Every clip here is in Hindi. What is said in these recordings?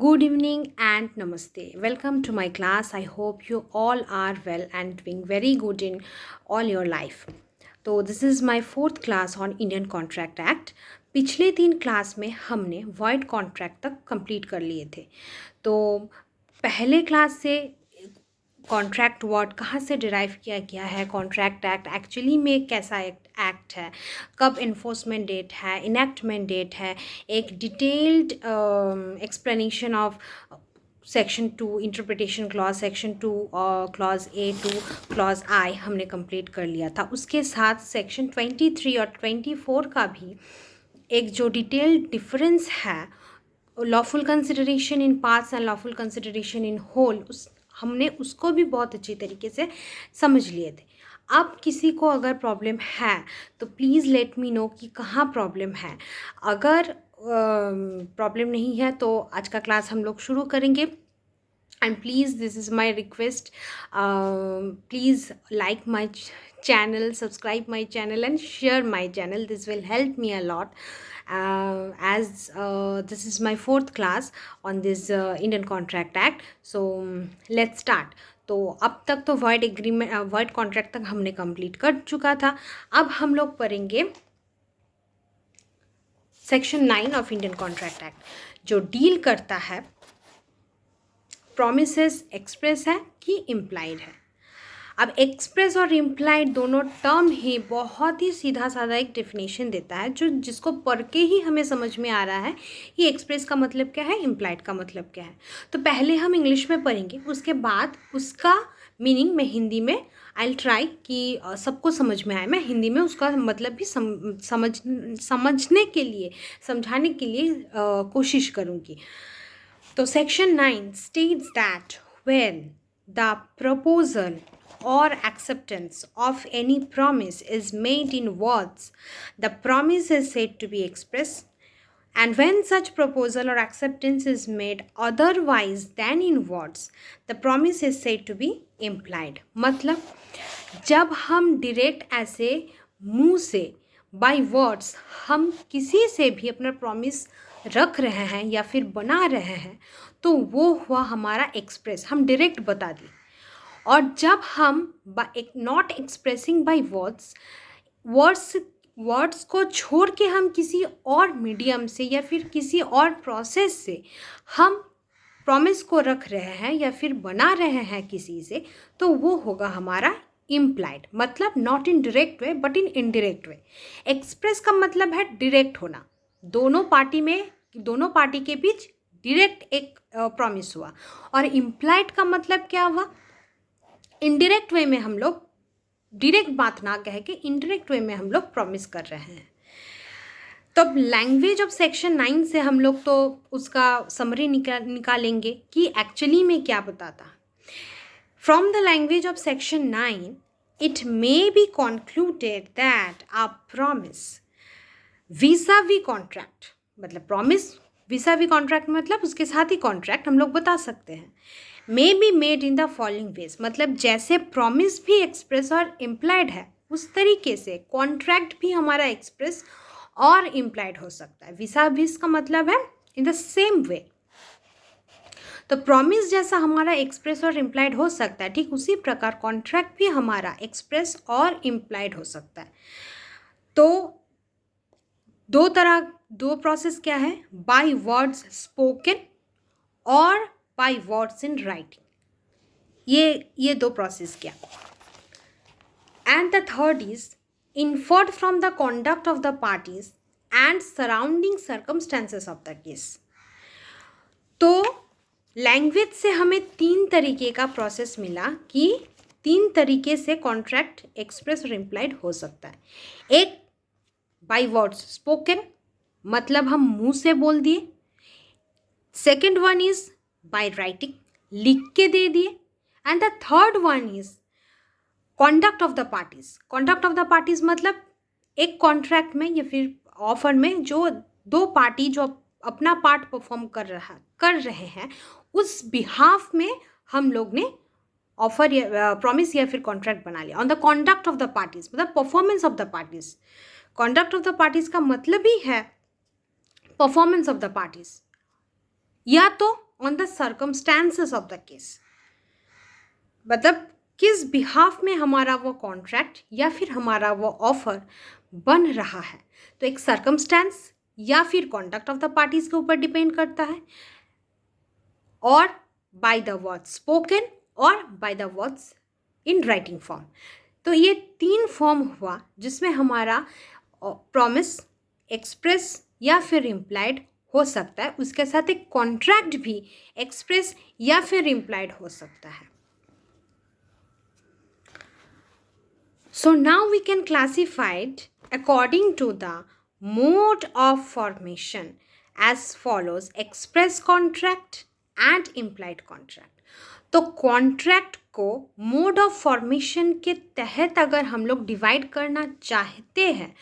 Good evening and namaste. Welcome to my class. I hope you all are well and doing very good in all your life. तो this is my fourth class on Indian Contract act. पिछले 3 क्लास में हमने वॉइड कॉन्ट्रैक्ट तक कंप्लीट कर लिए थे. तो पहले क्लास से कॉन्ट्रैक्ट वर्ड कहाँ से डिराइव किया गया है, कॉन्ट्रैक्ट एक्ट एक्चुअली में कैसा एक्ट है, कब इन्फोर्समेंट डेट है, इनैक्टमेंट डेट है, एक detailed explanation of section 2 interpretation clause, section 2 और क्लॉज ए टू क्लॉज आई हमने कंप्लीट कर लिया था. उसके साथ सेक्शन 23 और 24 का भी एक जो डिटेल्ड डिफरेंस है, lawful consideration in parts and lawful consideration in whole, हमने उसको भी बहुत अच्छी तरीके से समझ लिए थे. अब किसी को अगर प्रॉब्लम है तो प्लीज़ लेट मी नो कि कहाँ प्रॉब्लम है. अगर प्रॉब्लम नहीं है तो आज का क्लास हम लोग शुरू करेंगे. And please, this is my request, please like my channel, subscribe my channel and share my channel. This will help me a lot, as this is my fourth class on this Indian Contract Act. So let's start. तो अब तक तो वर्ड एग्रीमेंट वर्ड कॉन्ट्रैक्ट तक हमने कंप्लीट कर चुका था. अब हम लोग पढ़ेंगे section 9 of Indian Contract act, जो डील करता है प्रोमिसेस एक्सप्रेस है कि इम्प्लाइड है. अब एक्सप्रेस और इम्प्लाइड दोनों टर्म ही बहुत ही सीधा साधा एक डेफिनेशन देता है, जो जिसको पढ़ के ही हमें समझ में आ रहा है कि एक्सप्रेस का मतलब क्या है, इम्प्लाइड का मतलब क्या है. तो पहले हम इंग्लिश में पढ़ेंगे, उसके बाद उसका मीनिंग मैं हिंदी में आई ट्राई कि सबको समझ में आए. मैं हिंदी में उसका मतलब भी समझने के लिए, समझाने के लिए कोशिश करूँगी. So section 9 states that when the proposal or acceptance of any promise is made in words, the promise is said to be express. And when such proposal or acceptance is made otherwise than in words, the promise is said to be implied. मतलब जब हम डायरेक्ट ऐसे मुंह से बाय वर्ड्स हम किसी से भी अपना प्रॉमिस रख रहे हैं या फिर बना रहे हैं, तो वो हुआ हमारा एक्सप्रेस, हम डायरेक्ट बता दें. और जब हम नॉट एक्सप्रेसिंग बाय वर्ड्स को छोड़ के हम किसी और मीडियम से या फिर किसी और प्रोसेस से हम प्रॉमिस को रख रहे हैं या फिर बना रहे हैं किसी से, तो वो होगा हमारा इम्प्लाइड. मतलब not in direct way but in indirect way. Express का मतलब है डायरेक्ट होना, दोनों पार्टी के बीच डायरेक्ट एक प्रॉमिस हुआ. और इम्प्लाइड का मतलब क्या हुआ, इनडायरेक्ट वे में हम लोग डायरेक्ट बात ना कह के इनडायरेक्ट वे में हम लोग प्रॉमिस कर रहे हैं. तो अब लैंग्वेज ऑफ सेक्शन 9 से हम लोग तो उसका समरी निकालेंगे कि एक्चुअली में क्या बताता. From the language of section 9, it may be concluded that a promise vis-a-vis contract, मतलब promise vis-a-vis contract मतलब उसके साथ ही contract हम लोग बता सकते हैं, may be made in the following ways. मतलब जैसे promise भी express और implied है, उस तरीके से contract भी हमारा express और implied हो सकता है. vis-a-vis का मतलब है in the same way. तो प्रॉमिस जैसा हमारा एक्सप्रेस और इम्प्लाइड हो सकता है, ठीक उसी प्रकार कॉन्ट्रैक्ट भी हमारा एक्सप्रेस और इम्प्लाइड हो सकता है. तो दो प्रोसेस क्या है, बाय वर्ड्स स्पोकन और बाय वर्ड्स इन राइटिंग. ये दो प्रोसेस क्या. And the third is inferred from the conduct of the parties and surrounding circumstances of the case. तो लैंग्वेज से हमें 3 तरीके का प्रोसेस मिला कि 3 तरीके से कॉन्ट्रैक्ट एक्सप्रेस और इम्प्लाइड हो सकता है. एक बाय वर्ड्स स्पोकन, मतलब हम मुंह से बोल दिए. Second one is by writing, लिख के दे दिए. And the third one is conduct of the parties. Conduct of the parties मतलब एक कॉन्ट्रैक्ट में या फिर ऑफर में जो दो पार्टी जो अपना पार्ट परफॉर्म कर रहे हैं, उस बिहाफ में हम लोग ने ऑफर या प्रॉमिस या फिर कॉन्ट्रैक्ट बना लिया. On the conduct of the parties मतलब performance of the parties. Conduct of the parties का मतलब ही है परफॉर्मेंस ऑफ द पार्टीज. या तो on the circumstances of the case, मतलब किस बिहाफ में हमारा वो कॉन्ट्रैक्ट या फिर हमारा वो ऑफर बन रहा है। तो एक सर्कमस्टांस या फिर कॉन्डक्ट ऑफ द पार्टीज के ऊपर डिपेंड करता है, और बाय द वर्ड्स स्पोकन और by the words in writing form. तो ये 3 फॉर्म हुआ जिसमें हमारा प्रॉमिस एक्सप्रेस या फिर इम्प्लाइड हो सकता है। उसके साथ एक कॉन्ट्रैक्ट भी एक्सप्रेस या फिर इम्प्लाइड हो सकता है। So now we can classify it according to the mode of formation as follows: express contract and implied contract. तो कॉन्ट्रैक्ट को मोड ऑफ फॉर्मेशन के तहत अगर हम लोग डिवाइड करना चाहते हैं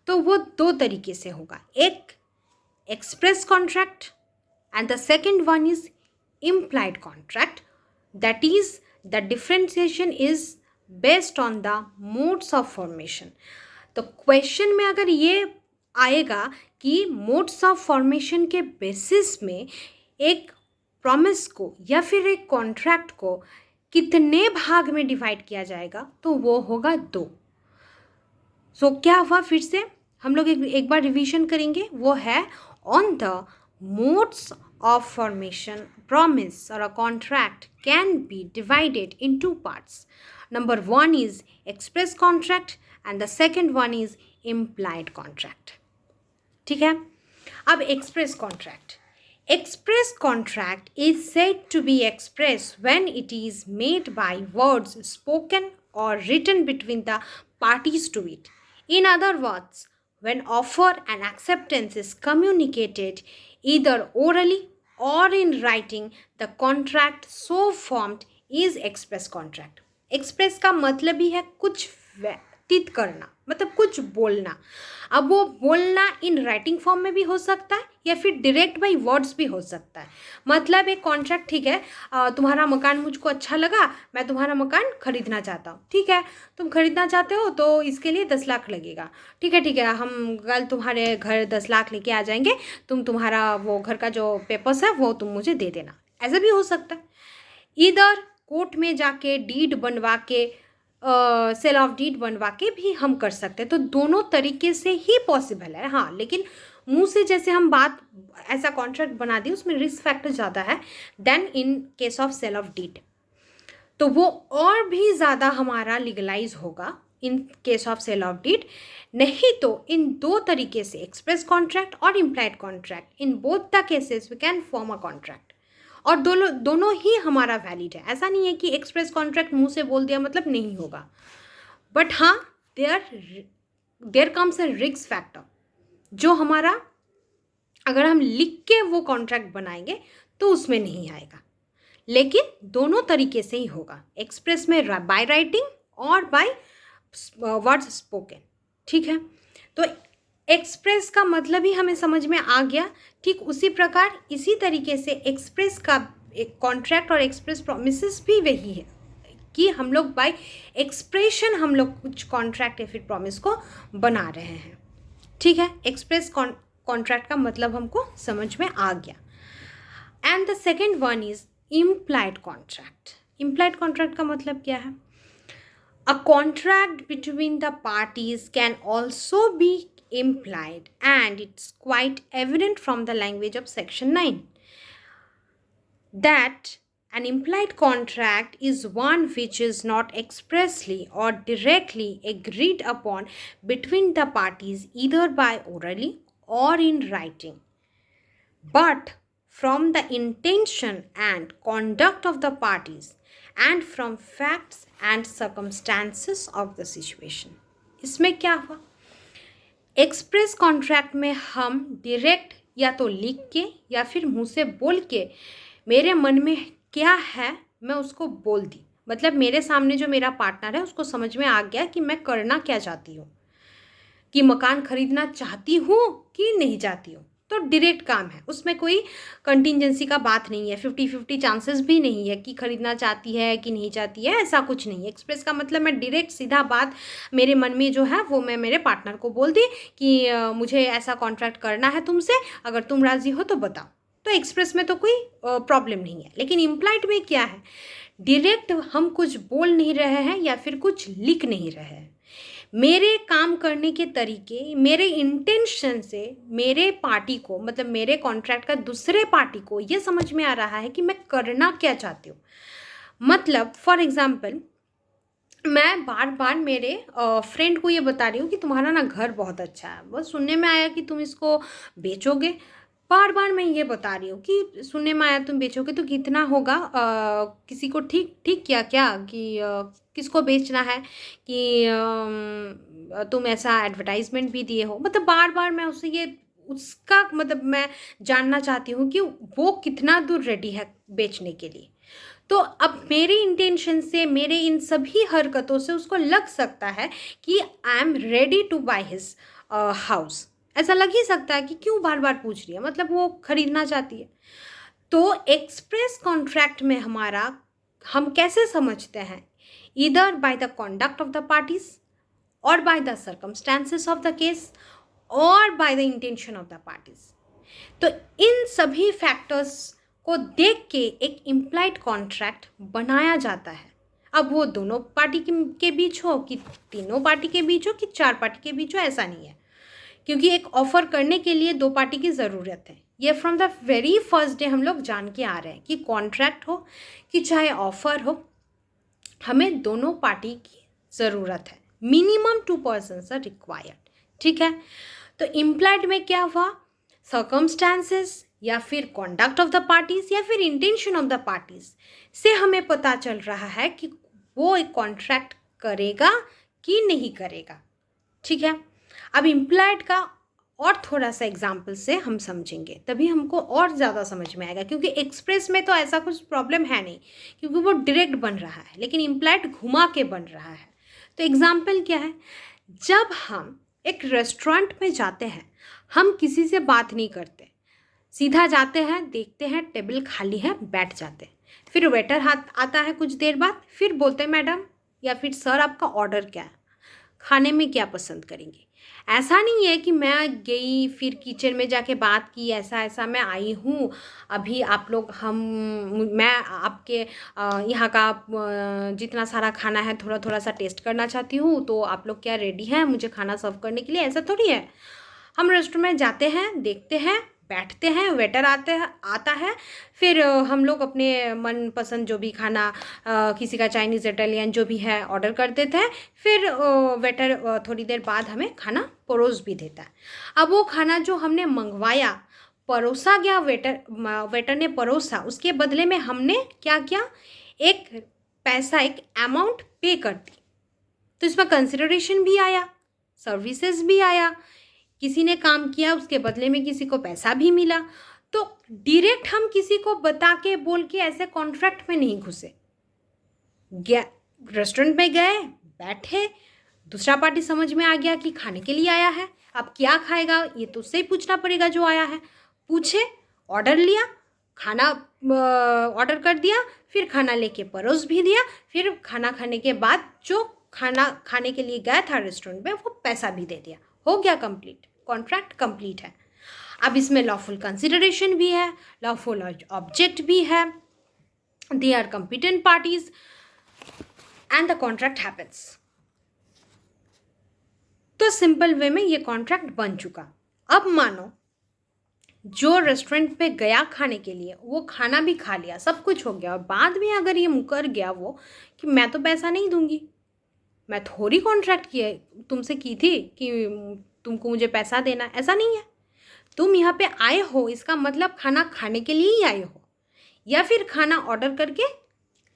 तो वो 2 तरीके से होगा, एक express contract and the second one is implied contract. That is, the differentiation is based on the modes of formation. तो क्वेश्चन में अगर ये आएगा कि मोड्स ऑफ फॉर्मेशन के बेसिस में एक प्रॉमिस को या फिर एक कॉन्ट्रैक्ट को कितने भाग में डिवाइड किया जाएगा, तो वो होगा 2. सो क्या हुआ, फिर से हम लोग एक बार रिवीजन करेंगे. वो है on the modes of formation, promise or a contract can be divided in 2 parts. Number 1 is express contract and the second one is implied contract. ठीक है. अब express contract. Express contract is said to be express when it is made by words spoken or written between the parties to it. In other words, when offer and acceptance is communicated either orally or in writing, the contract so formed is express contract. Express का मतलब ही है कुछ व्यतीत करना, मतलब कुछ बोलना. अब वो बोलना इन राइटिंग फॉर्म में भी हो सकता है या फिर डायरेक्ट बाई वर्ड्स भी हो सकता है. मतलब एक कॉन्ट्रैक्ट, ठीक है, तुम्हारा मकान मुझको अच्छा लगा, मैं तुम्हारा मकान खरीदना चाहता हूँ. ठीक है, तुम खरीदना चाहते हो तो इसके लिए 10 लाख लगेगा. ठीक है, हम कल तुम्हारे घर 10 लाख लेके आ जाएंगे, तुम्हारा वो घर का जो पेपर्स है वो तुम मुझे दे देना. ऐसा भी हो सकता है. इधर कोर्ट में जाके डीड बनवा के, सेल ऑफ डीड बनवा के भी हम कर सकते हैं. तो दोनों तरीके से ही पॉसिबल है. हाँ, लेकिन मुंह से जैसे हम बात ऐसा कॉन्ट्रैक्ट बना दी, उसमें रिस्क फैक्टर ज़्यादा है than in case of sale of deed. तो वो और भी ज़्यादा हमारा लीगलाइज होगा in case of sale of deed. नहीं तो इन 2 तरीके से, एक्सप्रेस कॉन्ट्रैक्ट और implied contract, in both the cases we can form a contract. और दोनों ही हमारा वैलिड है. ऐसा नहीं है कि एक्सप्रेस कॉन्ट्रैक्ट मुंह से बोल दिया मतलब नहीं होगा. बट हाँ, there comes a risk factor, जो हमारा अगर हम लिख के वो कॉन्ट्रैक्ट बनाएंगे तो उसमें नहीं आएगा. लेकिन दोनों तरीके से ही होगा, एक्सप्रेस में बाय राइटिंग और बाय वर्ड्स स्पोकन. ठीक है, तो एक्सप्रेस का मतलब ही हमें समझ में आ गया. ठीक उसी प्रकार इसी तरीके से एक्सप्रेस का एक कॉन्ट्रैक्ट और एक्सप्रेस प्रॉमिसेस भी वही है कि हम लोग बाय एक्सप्रेशन हम लोग कुछ कॉन्ट्रैक्ट या फिर प्रॉमिस को बना रहे हैं. ठीक है, एक्सप्रेस कॉन्ट्रैक्ट का मतलब हमको समझ में आ गया. And the second one is implied contract. Implied contract का मतलब क्या है? A contract between the parties can also be implied, and it's quite evident from the language of Section 9 that an implied contract is one which is not expressly or directly agreed upon between the parties either by orally or in writing, but from the intention and conduct of the parties and from facts and circumstances of the situation. इसमें क्या हुआ? एक्सप्रेस कॉन्ट्रैक्ट में हम डायरेक्ट या तो लिख के या फिर मुंह से बोल के मेरे मन में क्या है मैं उसको बोल दी. मतलब मेरे सामने जो मेरा पार्टनर है उसको समझ में आ गया कि मैं करना क्या चाहती हूँ, कि मकान खरीदना चाहती हूँ कि नहीं चाहती हूँ. तो डायरेक्ट काम है, उसमें कोई कंटिजेंसी का बात नहीं है, 50-50 चांसेस भी नहीं है कि खरीदना चाहती है कि नहीं चाहती है, ऐसा कुछ नहीं है. एक्सप्रेस का मतलब मैं डायरेक्ट सीधा बात मेरे मन में जो है वो मैं मेरे पार्टनर को बोल दी कि मुझे ऐसा कॉन्ट्रैक्ट करना है तुमसे, अगर तुम राज़ी हो तो बताओ. तो एक्सप्रेस में तो कोई प्रॉब्लम नहीं है। लेकिन इम्प्लाइड में क्या है, डायरेक्ट हम कुछ बोल नहीं रहे हैं या फिर कुछ लिख नहीं रहे हैं। मेरे काम करने के तरीके, मेरे इंटेंशन से मेरे पार्टी को, मतलब मेरे कॉन्ट्रैक्ट का दूसरे पार्टी को ये समझ में आ रहा है कि मैं करना क्या चाहती हूँ। मतलब फॉर एग्जांपल, मैं बार बार मेरे फ्रेंड को ये बता रही हूँ कि तुम्हारा ना घर बहुत अच्छा है, बस सुनने में आया कि तुम इसको बेचोगे। बार बार मैं ये बता रही हूँ कि सुनने में आया तुम बेचोगे तो कितना होगा, किसी को ठीक ठीक किया क्या कि किसको बेचना है, कि तुम ऐसा एडवर्टाइजमेंट भी दिए हो। मतलब बार बार मैं उससे ये, उसका मतलब मैं जानना चाहती हूँ कि वो कितना दूर रेडी है बेचने के लिए। तो अब मेरे इंटेंशन से, मेरे इन सभी हरकतों से उसको लग सकता है कि I am ready to buy his house. ऐसा लग ही सकता है कि क्यों बार बार पूछ रही है, मतलब वो खरीदना चाहती है। तो एक्सप्रेस कॉन्ट्रैक्ट में हमारा, हम कैसे समझते हैं, either by the conduct of the parties, और by the circumstances of the case, और by the intention of the parties. तो इन सभी फैक्टर्स को देख के एक इम्प्लाइड कॉन्ट्रैक्ट बनाया जाता है। अब वो दोनों पार्टी के बीच हो, कि तीनों पार्टी के बीच हो, कि चार पार्टी के बीच हो, ऐसा नहीं है। क्योंकि एक ऑफर करने के लिए दो पार्टी की ज़रूरत है। ये from the very first day हम लोग जान के आ रहे हैं कि कॉन्ट्रैक्ट हो कि चाहे ऑफर हो, हमें दोनों पार्टी की ज़रूरत है। Minimum 2 persons are required. ठीक है। तो इम्प्लाइड में क्या हुआ, सर्कमस्टांसेस या फिर कॉन्डक्ट ऑफ द पार्टीज या फिर इंटेंशन ऑफ द पार्टीज से हमें पता चल रहा है कि वो एक कॉन्ट्रैक्ट करेगा कि नहीं करेगा। ठीक है। अब इम्प्लाइड का और थोड़ा सा एग्जाम्पल से हम समझेंगे, तभी हमको और ज़्यादा समझ में आएगा। क्योंकि एक्सप्रेस में तो ऐसा कुछ प्रॉब्लम है नहीं, क्योंकि वो डायरेक्ट बन रहा है, लेकिन इम्प्लाइड घुमा के बन रहा है। तो एग्जाम्पल क्या है, जब हम एक रेस्टोरेंट में जाते हैं, हम किसी से बात नहीं करते, सीधा जाते हैं, देखते हैं टेबल खाली है, बैठ जाते हैं। फिर वेटर हाथ आता है कुछ देर बाद, फिर बोलते हैं मैडम या फिर सर आपका ऑर्डर क्या है, खाने में क्या पसंद करेंगे। ऐसा नहीं है कि मैं गई फिर किचन में जाके बात की, ऐसा ऐसा मैं आई हूँ अभी, आप लोग मैं आपके यहाँ का जितना सारा खाना है थोड़ा थोड़ा सा टेस्ट करना चाहती हूँ, तो आप लोग क्या रेडी हैं मुझे खाना सर्व करने के लिए। ऐसा थोड़ी है। हम रेस्टोरेंट में जाते हैं, देखते हैं, बैठते हैं, वेटर आता है, फिर हम लोग अपने मनपसंद जो भी खाना, किसी का चाइनीज़, इटालियन जो भी है ऑर्डर कर देते हैं। फिर वेटर थोड़ी देर बाद हमें खाना परोस भी देता है। अब वो खाना जो हमने मंगवाया, परोसा गया, वेटर ने परोसा, उसके बदले में हमने क्या किया, एक पैसा, एक अमाउंट पे कर दी। तो इसमें कंसिडरेशन भी आया, सर्विसेज भी आया, किसी ने काम किया, उसके बदले में किसी को पैसा भी मिला। तो डायरेक्ट हम किसी को बता के, बोल के ऐसे कॉन्ट्रैक्ट में नहीं घुसे। रेस्टोरेंट में गए, बैठे, दूसरा पार्टी समझ में आ गया कि खाने के लिए आया है, अब क्या खाएगा ये तो उससे ही पूछना पड़ेगा जो आया है। पूछे, ऑर्डर लिया, खाना ऑर्डर कर दिया, फिर खाना लेके परोस भी दिया, फिर खाना खाने के बाद जो खाना खाने के लिए गया था रेस्टोरेंट में, वो पैसा भी दे दिया। हो गया कंप्लीट, कॉन्ट्रैक्ट कंप्लीट है। अब इसमें लॉफुल कंसिडरेशन भी है, लॉफुल ऑब्जेक्ट भी है, they are competent parties and the contract happens. तो सिंपल वे में ये कॉन्ट्रैक्ट बन चुका। अब मानो जो रेस्टोरेंट पे गया खाने के लिए, वो खाना भी खा लिया, सब कुछ हो गया, और बाद में अगर ये मुकर गया वो कि मैं तो पैसा नहीं दूंगी, मैं थोड़ी कॉन्ट्रैक्ट किए तुमसे की थी कि तुमको मुझे पैसा देना, ऐसा नहीं है। तुम यहाँ पे आए हो, इसका मतलब खाना खाने के लिए ही आए हो, या फिर खाना ऑर्डर करके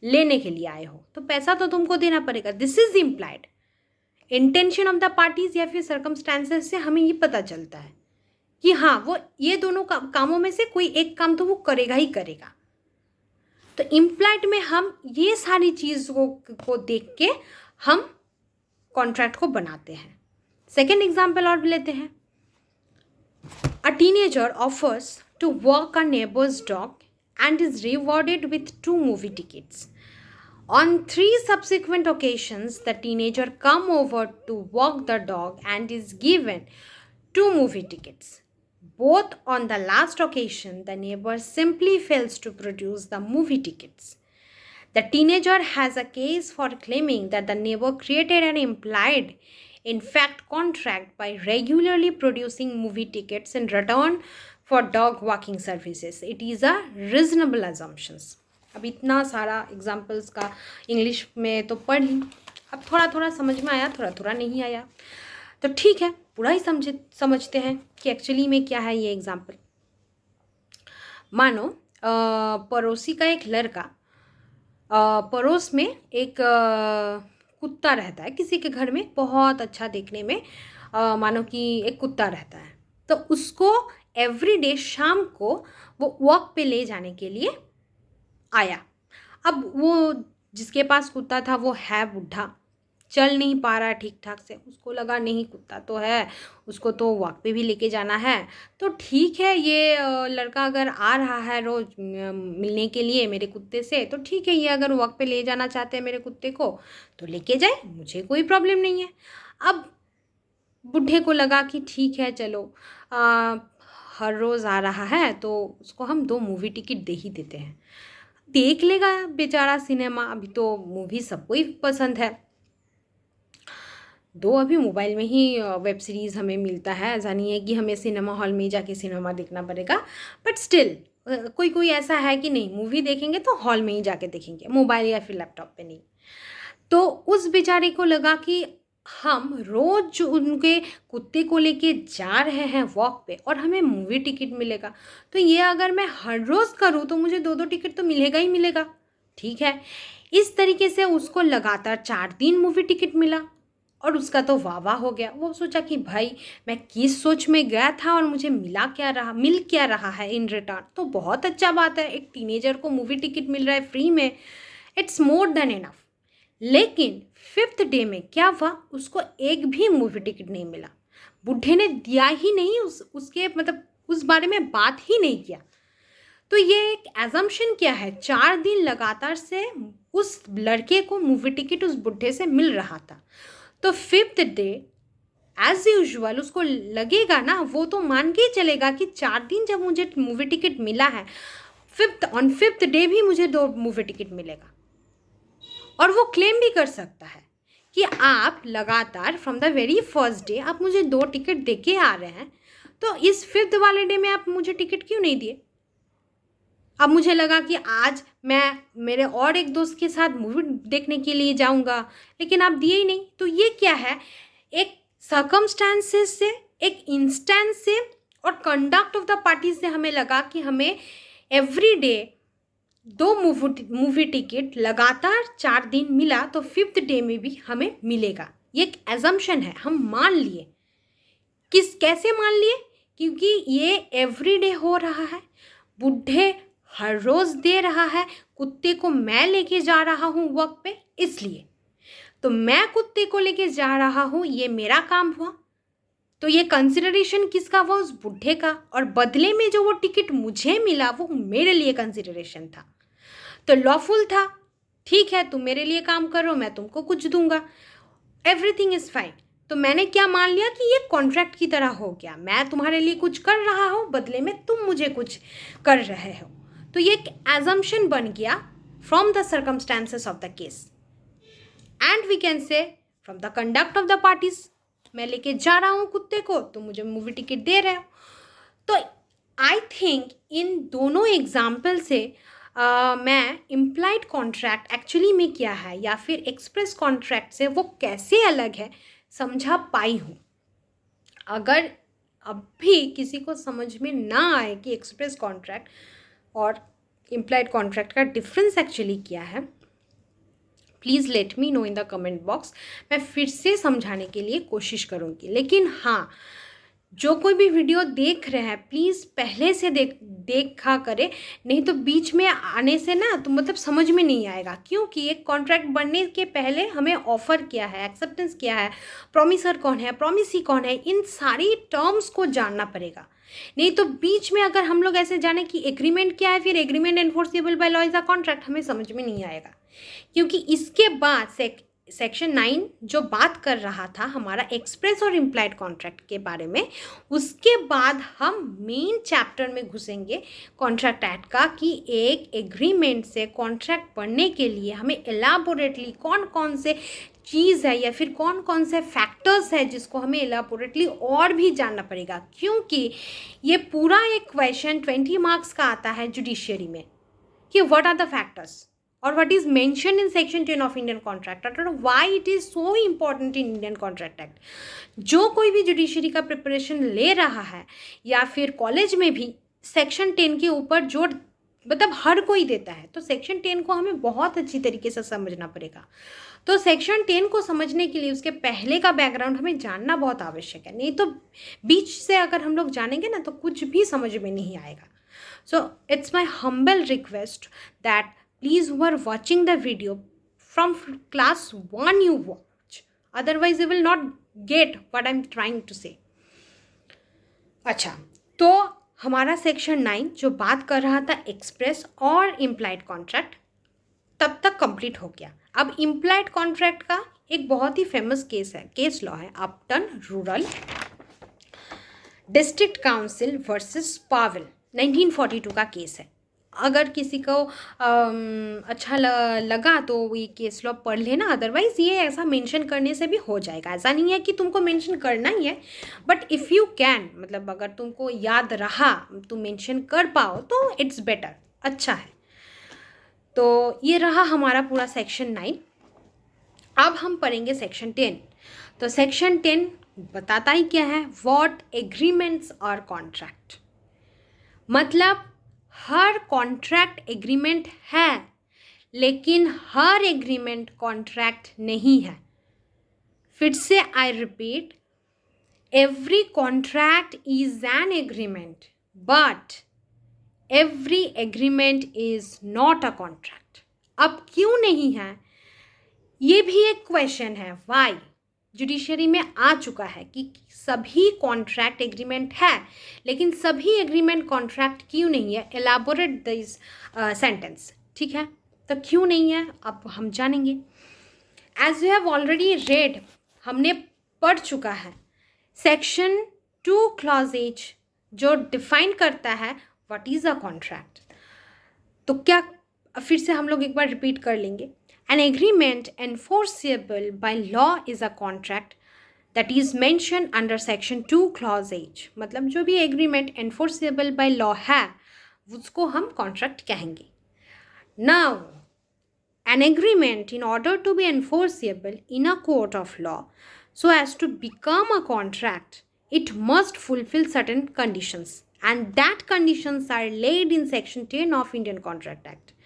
लेने के लिए आए हो, तो पैसा तो तुमको देना पड़ेगा। This is implied. Intention of the parties या फिर सर्कमस्टांसेस से हमें ये पता चलता है कि हाँ, वो ये दोनों कामों में से कोई एक काम तो वो करेगा ही करेगा। तो इम्प्लाइड में हम ये सारी चीज़ों को देख के हम कॉन्ट्रैक्ट को बनाते हैं। सेकेंड एग्जाम्पल और भी लेते हैं। A teenager offers to walk a neighbor's dog and is rewarded with 2 movie tickets. On 3 subsequent occasions, the teenager come over to walk the dog and is given 2 movie tickets. Both on the last occasion, the neighbor simply fails to produce the movie tickets. The teenager has a case for claiming that the neighbor created an implied, in fact, contract by regularly producing movie tickets in return for dog walking services. It is a reasonable assumption. अब इतना सारा एग्जाम्पल्स का इंग्लिश में तो पढ़ ली, अब थोड़ा थोड़ा समझ में आया, थोड़ा थोड़ा नहीं आया, तो ठीक है, पूरा ही समझते हैं कि एक्चुअली में क्या है ये एग्जाम्पल। मानो पड़ोसी का एक लड़का, पड़ोस में एक कुत्ता रहता है, किसी के घर में बहुत अच्छा देखने में मानो कि एक कुत्ता रहता है, तो उसको एवरीडे शाम को वो वॉक पे ले जाने के लिए आया। अब वो जिसके पास कुत्ता था वो है बूढ़ा, चल नहीं पा रहा ठीक ठाक से, उसको लगा नहीं कुत्ता तो है, उसको तो वॉक पे भी लेके जाना है, तो ठीक है ये लड़का अगर आ रहा है रोज़ मिलने के लिए मेरे कुत्ते से, तो ठीक है ये अगर वॉक पे ले जाना चाहते हैं मेरे कुत्ते को तो लेके जाए, मुझे कोई प्रॉब्लम नहीं है। अब बूढ़े को लगा कि ठीक है चलो हर रोज़ आ रहा है तो उसको हम 2 मूवी टिकट दे ही देते हैं, देख लेगा बेचारा सिनेमा, अभी तो मूवी सबको ही पसंद है। दो अभी मोबाइल में ही वेब सीरीज़ हमें मिलता है, ऐसा नहीं है कि हमें सिनेमा हॉल में जाके सिनेमा देखना पड़ेगा, बट स्टिल कोई कोई ऐसा है कि नहीं मूवी देखेंगे तो हॉल में ही जाके देखेंगे, मोबाइल या फिर लैपटॉप पे नहीं। तो उस बेचारे को लगा कि हम रोज़ उनके कुत्ते को लेके जा रहे हैं वॉक पे और हमें मूवी टिकट मिलेगा, तो ये अगर मैं हर रोज़ करूँ तो मुझे 2-2 टिकट तो मिलेगा ही मिलेगा। ठीक है, इस तरीके से उसको लगातार 4 दिन मूवी टिकट मिला और उसका तो वाह वाह हो गया। वो सोचा कि भाई मैं किस सोच में गया था और मुझे मिल क्या रहा है इन रिटर्न, तो बहुत अच्छा बात है, एक टीनेजर को मूवी टिकट मिल रहा है फ्री में, इट्स मोर देन इनफ। लेकिन 5th डे में क्या हुआ, उसको एक भी मूवी टिकट नहीं मिला, बूढ़े ने दिया ही नहीं, उसके मतलब उस बारे में बात ही नहीं किया। तो ये एक एजम्पशन क्या है, 4 दिन लगातार से उस लड़के को मूवी टिकट उस बूढ़े से मिल रहा था, तो 5th डे एज यूजुअल उसको लगेगा ना, वो तो मान के ही चलेगा कि 4 दिन जब मुझे मूवी टिकट मिला है, 5th डे भी मुझे 2 मूवी टिकट मिलेगा। और वो क्लेम भी कर सकता है कि आप लगातार from the very first day आप मुझे 2 टिकट दे के आ रहे हैं, तो इस 5th वाले डे में आप मुझे टिकट क्यों नहीं दिए। अब मुझे लगा कि आज मैं मेरे और एक दोस्त के साथ मूवी देखने के लिए जाऊंगा, लेकिन आप दिए ही नहीं, तो ये क्या है, एक सर्कमस्टांसेस से, एक इंस्टेंस से और कंडक्ट ऑफ द पार्टी से हमें लगा कि हमें एवरी डे 2 मूवी टिकट लगातार 4 दिन मिला, तो 5th डे में भी हमें मिलेगा। ये एक एजम्पशन है, हम मान लिए। कैसे मान लिए, क्योंकि ये एवरी डे हो रहा है, बूढ़े हर रोज़ दे रहा है, कुत्ते को मैं लेके जा रहा हूँ वॉक पे, इसलिए तो मैं कुत्ते को लेके जा रहा हूँ, ये मेरा काम हुआ, तो ये कंसिडरेशन किसका हुआ, उस बूढ़े का, और बदले में जो वो टिकट मुझे मिला वो मेरे लिए कंसिडरेशन था, तो लॉफुल था। ठीक है, तुम मेरे लिए काम करो, मैं तुमको कुछ दूंगा, एवरीथिंग इज़ फाइन। तो मैंने क्या मान लिया कि ये कॉन्ट्रैक्ट की तरह हो गया, मैं तुम्हारे लिए कुछ कर रहा हूँ, बदले में तुम मुझे कुछ कर रहे हो, तो ये एक एजम्पशन बन गया from the circumstances of the case, and we can say from the conduct of the parties, मैं लेके जा रहा हूँ कुत्ते को, तो मुझे मूवी टिकट दे रहे हो। तो आई थिंक इन दोनों एग्जाम्पल से मैं इम्प्लाइड कॉन्ट्रैक्ट एक्चुअली में क्या है या फिर एक्सप्रेस कॉन्ट्रैक्ट से वो कैसे अलग है समझा पाई हूँ। अगर अब भी किसी को समझ में ना आए कि एक्सप्रेस कॉन्ट्रैक्ट और इम्प्लाइड कॉन्ट्रैक्ट का डिफरेंस एक्चुअली क्या है, please let me know in the comment box, मैं फिर से समझाने के लिए कोशिश करूँगी। लेकिन हाँ, जो कोई भी वीडियो देख रहे हैं प्लीज़ पहले से देखा करें, नहीं तो बीच में आने से ना तो मतलब समझ में नहीं आएगा, क्योंकि एक कॉन्ट्रैक्ट बनने के पहले हमें ऑफ़र क्या है, एक्सेप्टेंस क्या है, प्रॉमिसर कौन है, प्रॉमिसी कौन है, इन सारी टर्म्स को जानना पड़ेगा। नहीं तो बीच में अगर हम लोग ऐसे जाने कि एग्रीमेंट क्या है, फिर agreement enforceable by law is a contract, हमें समझ में नहीं आएगा, क्योंकि इसके बाद से सेक्शन 9 जो बात कर रहा था हमारा एक्सप्रेस और इम्प्लाइड कॉन्ट्रैक्ट के बारे में, उसके बाद हम मेन चैप्टर में घुसेंगे कॉन्ट्रैक्ट एक्ट का कि एक एग्रीमेंट से कॉन्ट्रैक्ट पढ़ने के लिए हमें एलाबोरेटली कौन कौन से चीज़ है या फिर कौन कौन से फैक्टर्स है जिसको हमें एलाबोरेटली और भी जानना पड़ेगा, क्योंकि ये पूरा एक क्वेश्चन 20 मार्क्स का आता है जुडिशियरी में कि व्हाट आर द फैक्टर्स और what is mentioned in section 10 of Indian Contract Act और why it is so important in Indian Contract Act। जो कोई भी जुडिशरी का प्रिपरेशन ले रहा है या फिर कॉलेज में भी सेक्शन 10 के ऊपर जोर मतलब हर कोई देता है, तो सेक्शन 10 को हमें बहुत अच्छी तरीके से समझना पड़ेगा। तो सेक्शन 10 को समझने के लिए उसके पहले का बैकग्राउंड हमें जानना बहुत आवश्यक है, नहीं तो बीच से अगर हम लोग जानेंगे ना तो कुछ भी समझ में नहीं आएगा। So it's my humble request that please who are watching the video from class 1 you watch, otherwise you will not get what I'm trying to say। अच्छा, तो हमारा सेक्शन 9 जो बात कर रहा था एक्सप्रेस और इम्प्लाइड कॉन्ट्रैक्ट तब तक कंप्लीट हो गया। अब इम्प्लाइड कॉन्ट्रैक्ट का एक बहुत ही फेमस केस लॉ है Upton Rural District Council versus Powell, 1942 का केस है। अगर किसी को अच्छा लगा तो ये केस लॉ पढ़ लेना, अदरवाइज़ ये ऐसा मेंशन करने से भी हो जाएगा। ऐसा नहीं है कि तुमको मेंशन करना ही है, बट इफ़ यू कैन, मतलब अगर तुमको याद रहा तुम मेंशन कर पाओ तो इट्स बेटर, अच्छा है। तो ये रहा हमारा पूरा सेक्शन 9। अब हम पढ़ेंगे सेक्शन 10। तो सेक्शन 10 बताता ही क्या है, व्हाट एग्रीमेंट्स आर कॉन्ट्रैक्ट, मतलब हर कॉन्ट्रैक्ट एग्रीमेंट है लेकिन हर एग्रीमेंट कॉन्ट्रैक्ट नहीं है। फिर से I repeat, every contract is an agreement but every agreement is not a contract. अब क्यों नहीं है ये भी एक क्वेश्चन है, वाई जुडिशरी में आ चुका है कि सभी कॉन्ट्रैक्ट एग्रीमेंट है लेकिन सभी एग्रीमेंट कॉन्ट्रैक्ट क्यों नहीं है। एलाबोरेट दिस सेंटेंस, ठीक है, तो क्यों नहीं है अब हम जानेंगे। As you have already read, हमने पढ़ चुका है सेक्शन 2 क्लॉज H जो डिफाइन करता है व्हाट इज़ अ कॉन्ट्रैक्ट। तो क्या फिर से हम लोग एक बार रिपीट कर लेंगे। An agreement enforceable by law is a contract that is mentioned under section 2 clause H। मतलब जो भी agreement enforceable by law है उसको हम contract कहेंगे। Now, an agreement in order to be enforceable in a court of law so as to become a contract, it must fulfill certain conditions and that conditions are laid in section 10 of Indian Contract Act।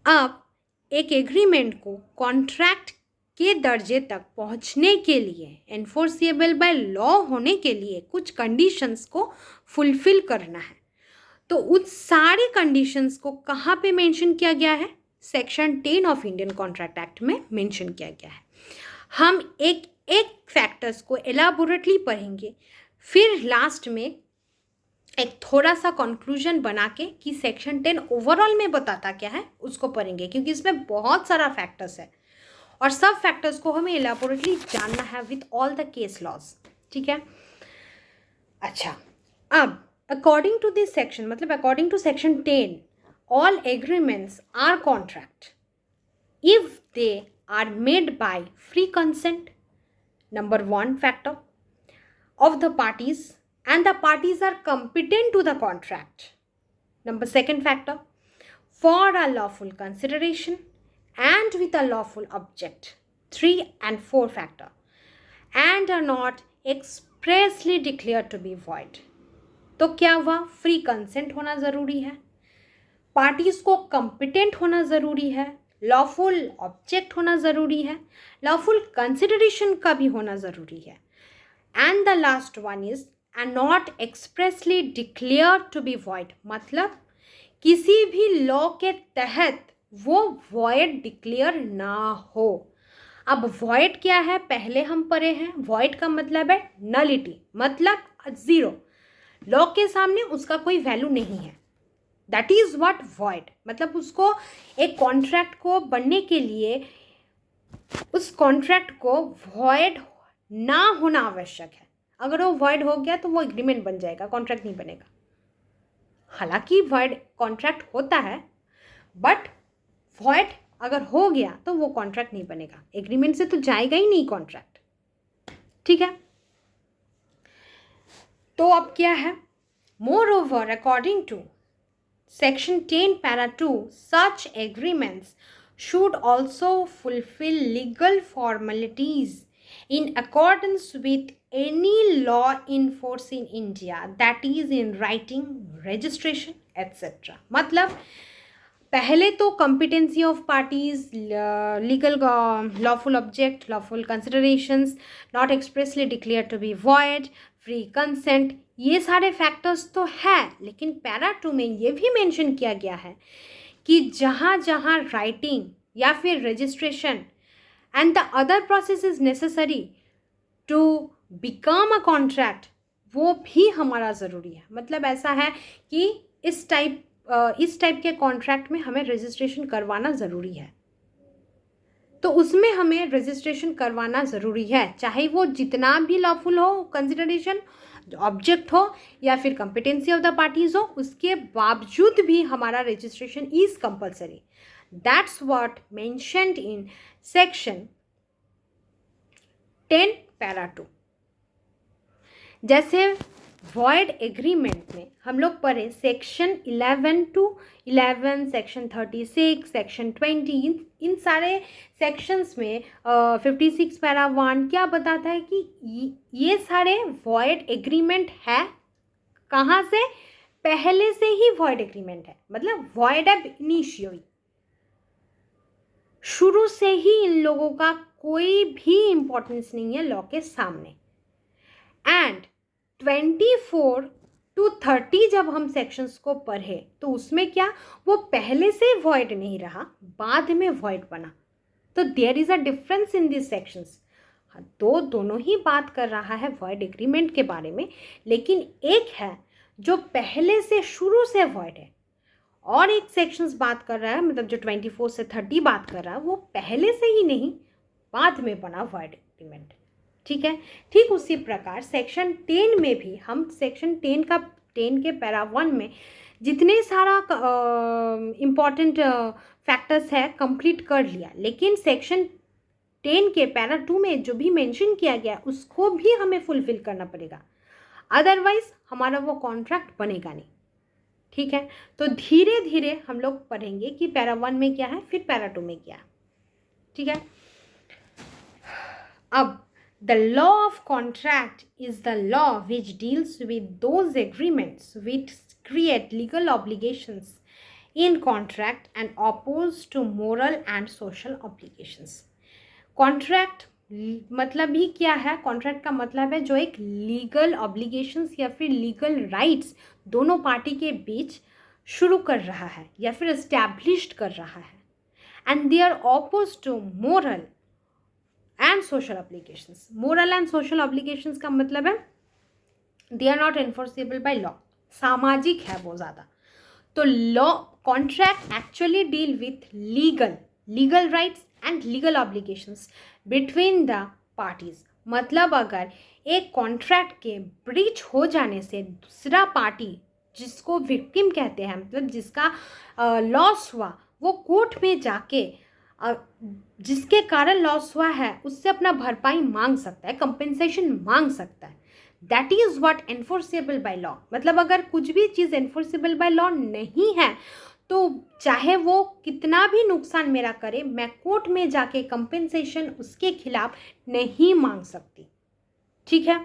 अब एक एग्रीमेंट को कॉन्ट्रैक्ट के दर्जे तक पहुंचने के लिए, एनफोर्सेबल बाय लॉ होने के लिए कुछ कंडीशंस को फुलफिल करना है। तो उस सारे कंडीशंस को कहाँ पे मेंशन किया गया है, section 10 of Indian Contract Act में मेंशन किया गया है। हम एक एक फैक्टर्स को एलाबोरेटली पढ़ेंगे, फिर लास्ट में एक थोड़ा सा कंक्लूजन बना के कि सेक्शन 10 ओवरऑल में बताता क्या है उसको पढ़ेंगे, क्योंकि इसमें बहुत सारा फैक्टर्स है और सब फैक्टर्स को हमें एलाबोरेटली जानना है with all the case laws, ठीक है। अच्छा, अब अकॉर्डिंग टू दिस सेक्शन, मतलब according to section 10, all agreements are contract if they are made by free consent, number 1 factor of the parties and the parties are competent to the contract. Number 2 factor, for a lawful consideration and with a lawful object. 3 and 4 factor, and are not expressly declared to be void। तो क्या हुआ, फ्री कंसेंट होना ज़रूरी है, पार्टीज़ को competent होना ज़रूरी है, लॉफुल ऑब्जेक्ट होना ज़रूरी है, लॉफुल कंसिडरेशन का भी होना ज़रूरी है, and the last one is and not expressly declared to be void, मतलब किसी भी लॉ के तहत वो void डिक्लेयर ना हो। अब void क्या है पहले हम पढ़े हैं, void का मतलब है nullity, मतलब ज़ीरो, लॉ के सामने उसका कोई वैल्यू नहीं है, दैट इज़ व्हाट void, मतलब उसको एक कॉन्ट्रैक्ट को बनने के लिए उस कॉन्ट्रैक्ट को वॉइड ना होना आवश्यक है। अगर वो वॉइड हो गया तो वो एग्रीमेंट बन जाएगा, कॉन्ट्रैक्ट नहीं बनेगा। हालांकि वॉइड कॉन्ट्रैक्ट होता है, बट वॉइड अगर हो गया तो वो कॉन्ट्रैक्ट नहीं बनेगा, एग्रीमेंट से तो जाएगा ही नहीं कॉन्ट्रैक्ट। ठीक है, तो अब क्या है, moreover according to Section 10 Para 2, such agreements should also fulfill legal formalities in accordance with any law in force in India, that is in writing, registration, etc. मतलब पहले तो competency of parties, legal lawful object, lawful considerations, not expressly declared to be void, free consent, ये सारे फैक्टर्स तो है, लेकिन पैरा 2 में ये भी मेंशन किया गया है कि जहाँ जहाँ राइटिंग या फिर registration and the other process is necessary to become a contract, वो भी हमारा ज़रूरी है। मतलब ऐसा है कि इस टाइप के कॉन्ट्रैक्ट में हमें रजिस्ट्रेशन करवाना ज़रूरी है, तो उसमें हमें रजिस्ट्रेशन करवाना ज़रूरी है, चाहे वो जितना भी लॉफुल हो कंसिडरेशन, ऑब्जेक्ट हो या फिर कॉम्पिटेंसी ऑफ द पार्टीज हो, उसके बावजूद भी हमारा registration is compulsory. That's what mentioned in section 10 para 2। जैसे वॉइड एग्रीमेंट में हम लोग पढ़े सेक्शन 11 to 11, सेक्शन 36, सेक्शन 20, इन सारे सेक्शंस में 56 पैरा 1 क्या बताता है कि ये सारे वॉइड एग्रीमेंट है। कहाँ से? पहले से ही वॉइड एग्रीमेंट है, मतलब वॉइड अब इनिशियली, शुरू से ही इन लोगों का कोई भी इंपॉर्टेंस नहीं है लॉ के सामने। एंड 24 to 30 जब हम सेक्शंस को पढ़े तो उसमें क्या, वो पहले से वॉइड नहीं रहा, बाद में वॉइड बना। तो there is a difference in this sections. तो दोनों ही बात कर रहा है वॉइड एग्रीमेंट के बारे में, लेकिन एक है जो पहले से शुरू से वॉइड है और एक सेक्शंस बात कर रहा है, मतलब जो 24 से 30 बात कर रहा है वो पहले से ही नहीं, बाद में बना वॉइड एग्रीमेंट। ठीक है, ठीक उसी प्रकार सेक्शन 10 में भी हम सेक्शन 10 के पैरा 1 में जितने सारा इम्पॉर्टेंट फैक्टर्स है कंप्लीट कर लिया, लेकिन सेक्शन 10 के पैरा 2 में जो भी मेंशन किया गया उसको भी हमें फुलफिल करना पड़ेगा, अदरवाइज हमारा वो कॉन्ट्रैक्ट बनेगा नहीं। ठीक है, तो धीरे धीरे हम लोग पढ़ेंगे कि पैरा 1 में क्या है, फिर पैरा 2 में क्या है। ठीक है, अब the law of contract is the law which deals with those agreements which create legal obligations in contract and opposed to moral and social obligations. Contract मतलब ही क्या है? कॉन्ट्रैक्ट का मतलब है जो एक लीगल ऑब्लिगेशंस या फिर लीगल राइट्स दोनों पार्टी के बीच शुरू कर रहा है या फिर एस्टैब्लिश्ड कर रहा है, and they are oppose to moral and social obligations. Moral and social obligations का मतलब है they are not enforceable by law, सामाजिक है वो ज़्यादा। तो law contract actually deal with legal rights and legal obligations between the parties. मतलब अगर एक कॉन्ट्रैक्ट के ब्रीच हो जाने से दूसरा पार्टी, जिसको विक्टिम कहते हैं, मतलब जिसका लॉस हुआ, वो कोर्ट में जाके जिसके कारण लॉस हुआ है उससे अपना भरपाई मांग सकता है, कंपेंसेशन मांग सकता है। That is what enforceable by law. मतलब अगर कुछ भी चीज़ एनफोर्सेबल बाय लॉ नहीं है तो चाहे वो कितना भी नुकसान मेरा करे, मैं कोर्ट में जाके कंपेंसेशन उसके खिलाफ नहीं मांग सकती। ठीक है,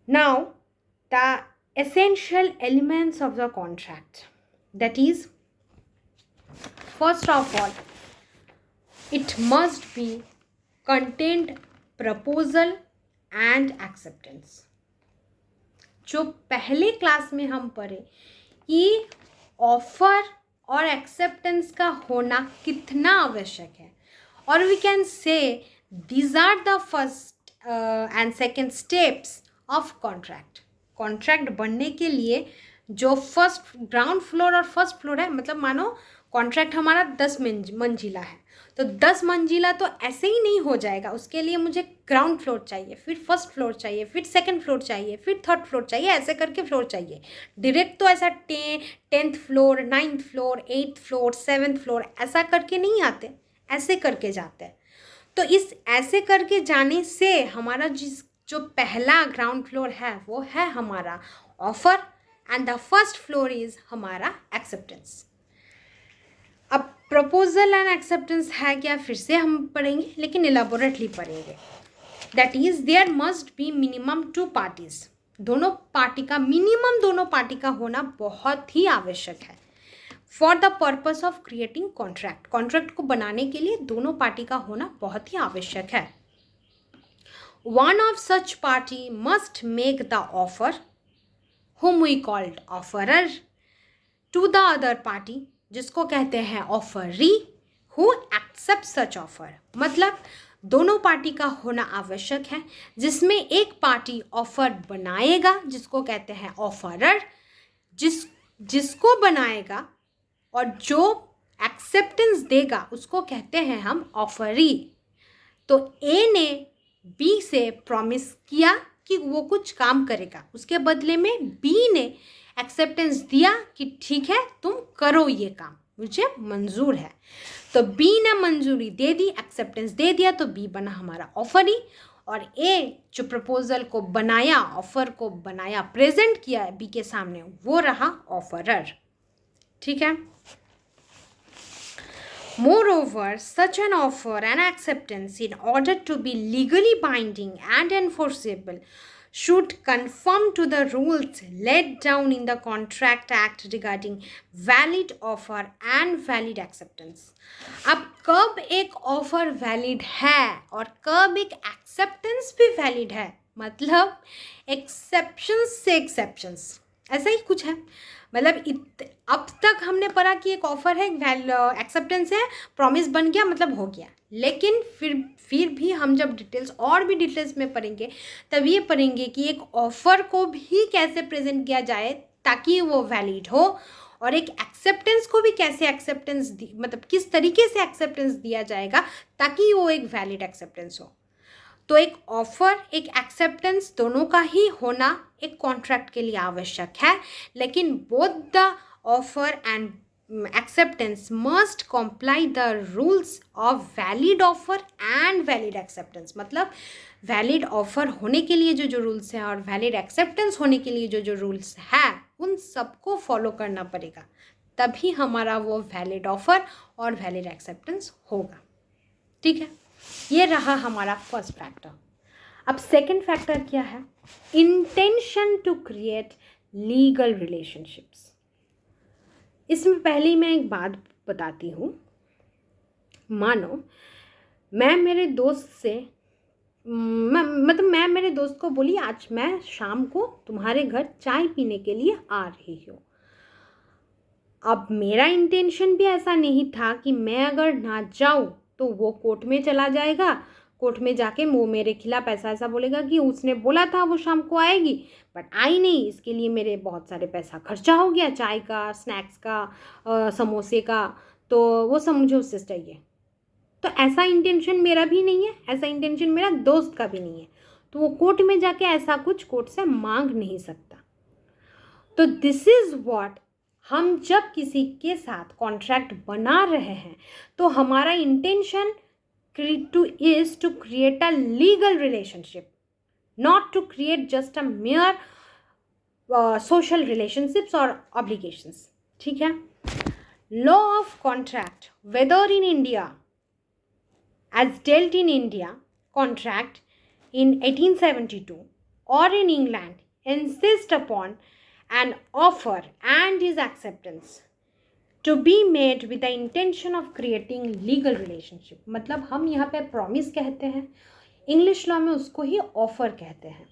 now the essential elements of the contract, that is first of all, it must be contained proposal and acceptance. जो पहले क्लास में हम पढ़े कि ऑफर और एक्सेप्टेंस का होना कितना आवश्यक है, और we can say these are the first and second steps of contract. Contract बनने के लिए जो फर्स्ट ग्राउंड फ्लोर और फर्स्ट फ्लोर है, मतलब मानो कॉन्ट्रैक्ट हमारा 10 मंजिला है, तो 10 मंजिला तो ऐसे ही नहीं हो जाएगा, उसके लिए मुझे ग्राउंड फ्लोर चाहिए, फिर फर्स्ट फ्लोर चाहिए, फिर सेकंड फ्लोर चाहिए, फिर थर्ड फ्लोर चाहिए, ऐसे करके फ्लोर चाहिए। डायरेक्ट तो ऐसा 10th floor, 9th floor, 8th floor, 7th floor ऐसा करके नहीं आते, ऐसे करके जाते हैं। तो इस ऐसे करके जाने से हमारा जो पहला ग्राउंड फ्लोर है वो है हमारा offer, and the first floor is हमारा एक्सेप्टेंस। अब प्रपोजल एंड एक्सेप्टेंस है क्या, फिर से हम पढ़ेंगे, लेकिन इलाबोरेटली पढ़ेंगे। That is there must be minimum 2 parties, दोनों पार्टी का होना बहुत ही आवश्यक है। For the purpose of creating contract को बनाने के लिए दोनों पार्टी का होना बहुत ही आवश्यक है। One of such party must make the offer, whom we called offerer, to the other party, जिसको कहते हैं offeree, who accepts such offer। मतलब दोनों पार्टी का होना आवश्यक है, जिसमें एक पार्टी ऑफर बनाएगा जिसको कहते हैं ऑफरर, जिसको बनाएगा, और जो एक्सेप्टेंस देगा उसको कहते हैं हम ऑफरी। तो ए ने बी से प्रॉमिस किया कि वो कुछ काम करेगा, उसके बदले में बी ने एक्सेप्टेंस दिया कि ठीक है तुम करो ये काम, मुझे मंजूर है। तो बी ने मंजूरी दे दी, एक्सेप्टेंस दे दिया, तो बी बना हमारा ऑफरी, और ए जो प्रपोजल को बनाया, ऑफर को बनाया, प्रेजेंट किया बी के सामने, वो रहा ऑफरर। ठीक है। Moreover, such an offer and acceptance, in order to be legally binding and enforceable, should conform to the rules laid down in the Contract Act regarding valid offer and valid acceptance. अब कब एक ऑफर वैलिड है और कब एक एक्सेप्टेंस भी वैलिड है, मतलब एक्सेप्शंस से एक्सेप्शंस, ऐसा ही कुछ है। मतलब अब तक हमने पढ़ा कि एक ऑफर है, एक्सेप्टेंस है, प्रॉमिस बन गया, मतलब हो गया। लेकिन फिर भी हम जब और भी डिटेल्स में पढ़ेंगे तब ये पढ़ेंगे कि एक ऑफर को भी कैसे प्रेजेंट किया जाए ताकि वो वैलिड हो, और एक एक्सेप्टेंस को भी कैसे मतलब किस तरीके से एक्सेप्टेंस दिया जाएगा ताकि वो एक वैलिड एक्सेप्टेंस हो। तो एक ऑफर, एक एक्सेप्टेंस दोनों का ही होना एक कॉन्ट्रैक्ट के लिए आवश्यक है, लेकिन both the offer and acceptance must comply the rules of valid offer and valid acceptance. मतलब वैलिड ऑफर होने के लिए जो रूल्स हैं और वैलिड एक्सेप्टेंस होने के लिए जो रूल्स है उन सबको फॉलो करना पड़ेगा, तभी हमारा वो वैलिड ऑफर और वैलिड एक्सेप्टेंस होगा। ठीक है, ये रहा हमारा फर्स्ट फैक्टर। अब सेकंड फैक्टर क्या है, intention to create legal relationships. इसमें पहले मैं एक बात बताती हूँ। मानो मैं मेरे दोस्त से मैं मेरे दोस्त को बोली आज मैं शाम को तुम्हारे घर चाय पीने के लिए आ रही हूँ। अब मेरा इंटेंशन भी ऐसा नहीं था कि मैं अगर ना जाऊँ तो वो कोर्ट में चला जाएगा, कोर्ट में जाके वो मेरे खिलाफ ऐसा बोलेगा कि उसने बोला था वो शाम को आएगी बट आई नहीं, इसके लिए मेरे बहुत सारे पैसा खर्चा हो गया, चाय का, स्नैक्स का, समोसे का, तो वो सब मुझे उससे चाहिए। तो ऐसा इंटेंशन मेरा भी नहीं है, ऐसा इंटेंशन मेरा दोस्त का भी नहीं है, तो वो कोर्ट में जाके ऐसा कुछ कोर्ट से मांग नहीं सकता। तो दिस इज़ व्हाट, हम जब किसी के साथ कॉन्ट्रैक्ट बना रहे हैं तो हमारा intention is to create a legal relationship, not to create just a mere social relationships or obligations. ठीक है। Law of contract, whether in India as dealt in India contract in 1872 or in England, insist upon an offer and his acceptance to be made with the intention of creating legal relationship। मतलब हम यहाँ पे प्रॉमिस कहते हैं, इंग्लिश लॉ में उसको ही ऑफर कहते हैं,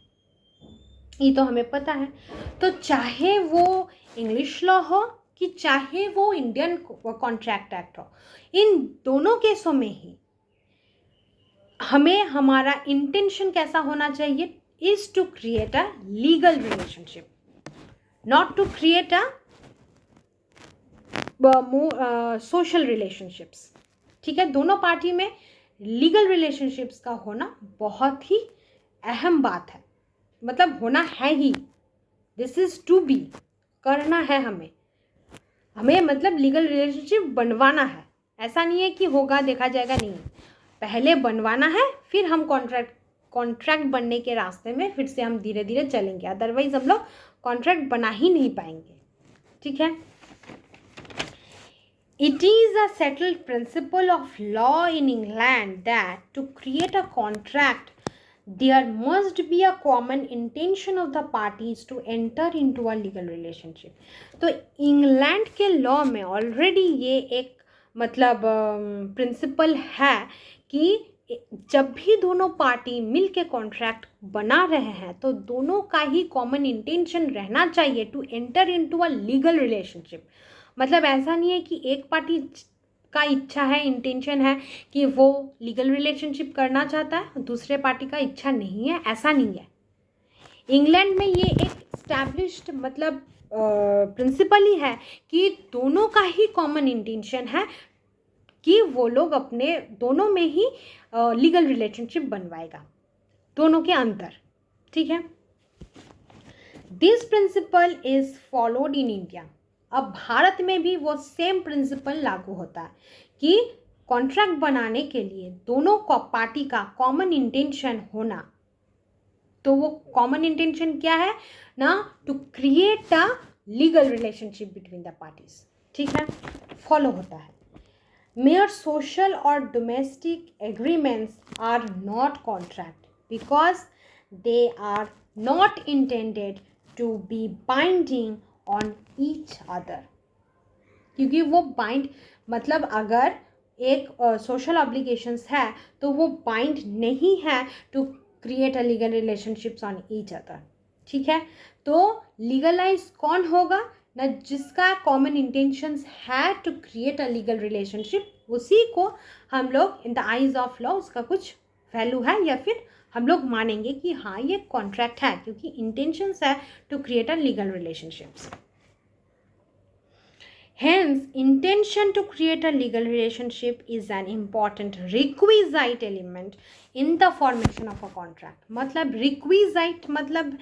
ये तो हमें पता है। तो चाहे वो इंग्लिश लॉ हो कि चाहे वो इंडियन कॉन्ट्रैक्ट एक्ट हो, इन दोनों केसों में ही हमें हमारा इंटेंशन कैसा होना चाहिए, is to create a legal relationship, not to create a social relationships. ठीक है, दोनों पार्टी में लीगल रिलेशनशिप्स का होना बहुत ही अहम बात है, मतलब होना है ही, दिस इज टू बी, करना है हमें मतलब लीगल रिलेशनशिप बनवाना है। ऐसा नहीं है कि होगा देखा जाएगा, नहीं, पहले बनवाना है, फिर हम कॉन्ट्रैक्ट बनने के रास्ते में फिर से हम धीरे धीरे चलेंगे, अदरवाइज हम लोग कॉन्ट्रैक्ट बना ही नहीं पाएंगे। ठीक है, it is a settled principle of law in England that to create a contract there must be a common intention of the parties to enter into a legal relationship। तो इंग्लैंड के लॉ में ऑलरेडी ये एक मतलब प्रिंसिपल है कि जब भी दोनों पार्टी मिल के कॉन्ट्रैक्ट बना रहे हैं तो दोनों का ही कॉमन इंटेंशन रहना चाहिए to enter into a legal relationship. मतलब ऐसा नहीं है कि एक पार्टी का इच्छा है, इंटेंशन है कि वो लीगल रिलेशनशिप करना चाहता है, दूसरे पार्टी का इच्छा नहीं है, ऐसा नहीं है। इंग्लैंड में ये एक स्टैब्लिश्ड मतलब प्रिंसिपल ही है कि दोनों का ही कॉमन इंटेंशन है कि वो लोग अपने दोनों में ही लीगल रिलेशनशिप बनवाएगा, दोनों के अंदर। ठीक है, this principle is followed in India. अब भारत में भी वो सेम प्रिंसिपल लागू होता है कि कॉन्ट्रैक्ट बनाने के लिए दोनों पार्टी का कॉमन इंटेंशन होना। तो वो कॉमन इंटेंशन क्या है ना, to create a legal relationship between the parties. ठीक है, फॉलो होता है। मेयर सोशल और domestic agreements are not contract because they are not intended to be binding on each other. क्योंकि वो बाइंड मतलब अगर एक सोशल ऑब्लिगेशंस है तो वो बाइंड नहीं है to create a legal relationships on each other. ठीक है, तो लीगलाइज कौन होगा ना, जिसका कॉमन इंटेंशंस है to create a legal relationship, उसी को हम लोग in the eyes of law उसका कुछ वैल्यू है, या फिर हम लोग मानेंगे कि हाँ ये कॉन्ट्रैक्ट है क्योंकि इंटेंशंस है to create a legal relationships. Hence, intention to create a legal relationship is an important requisite element in the formation of a contract। मतलब requisite मतलब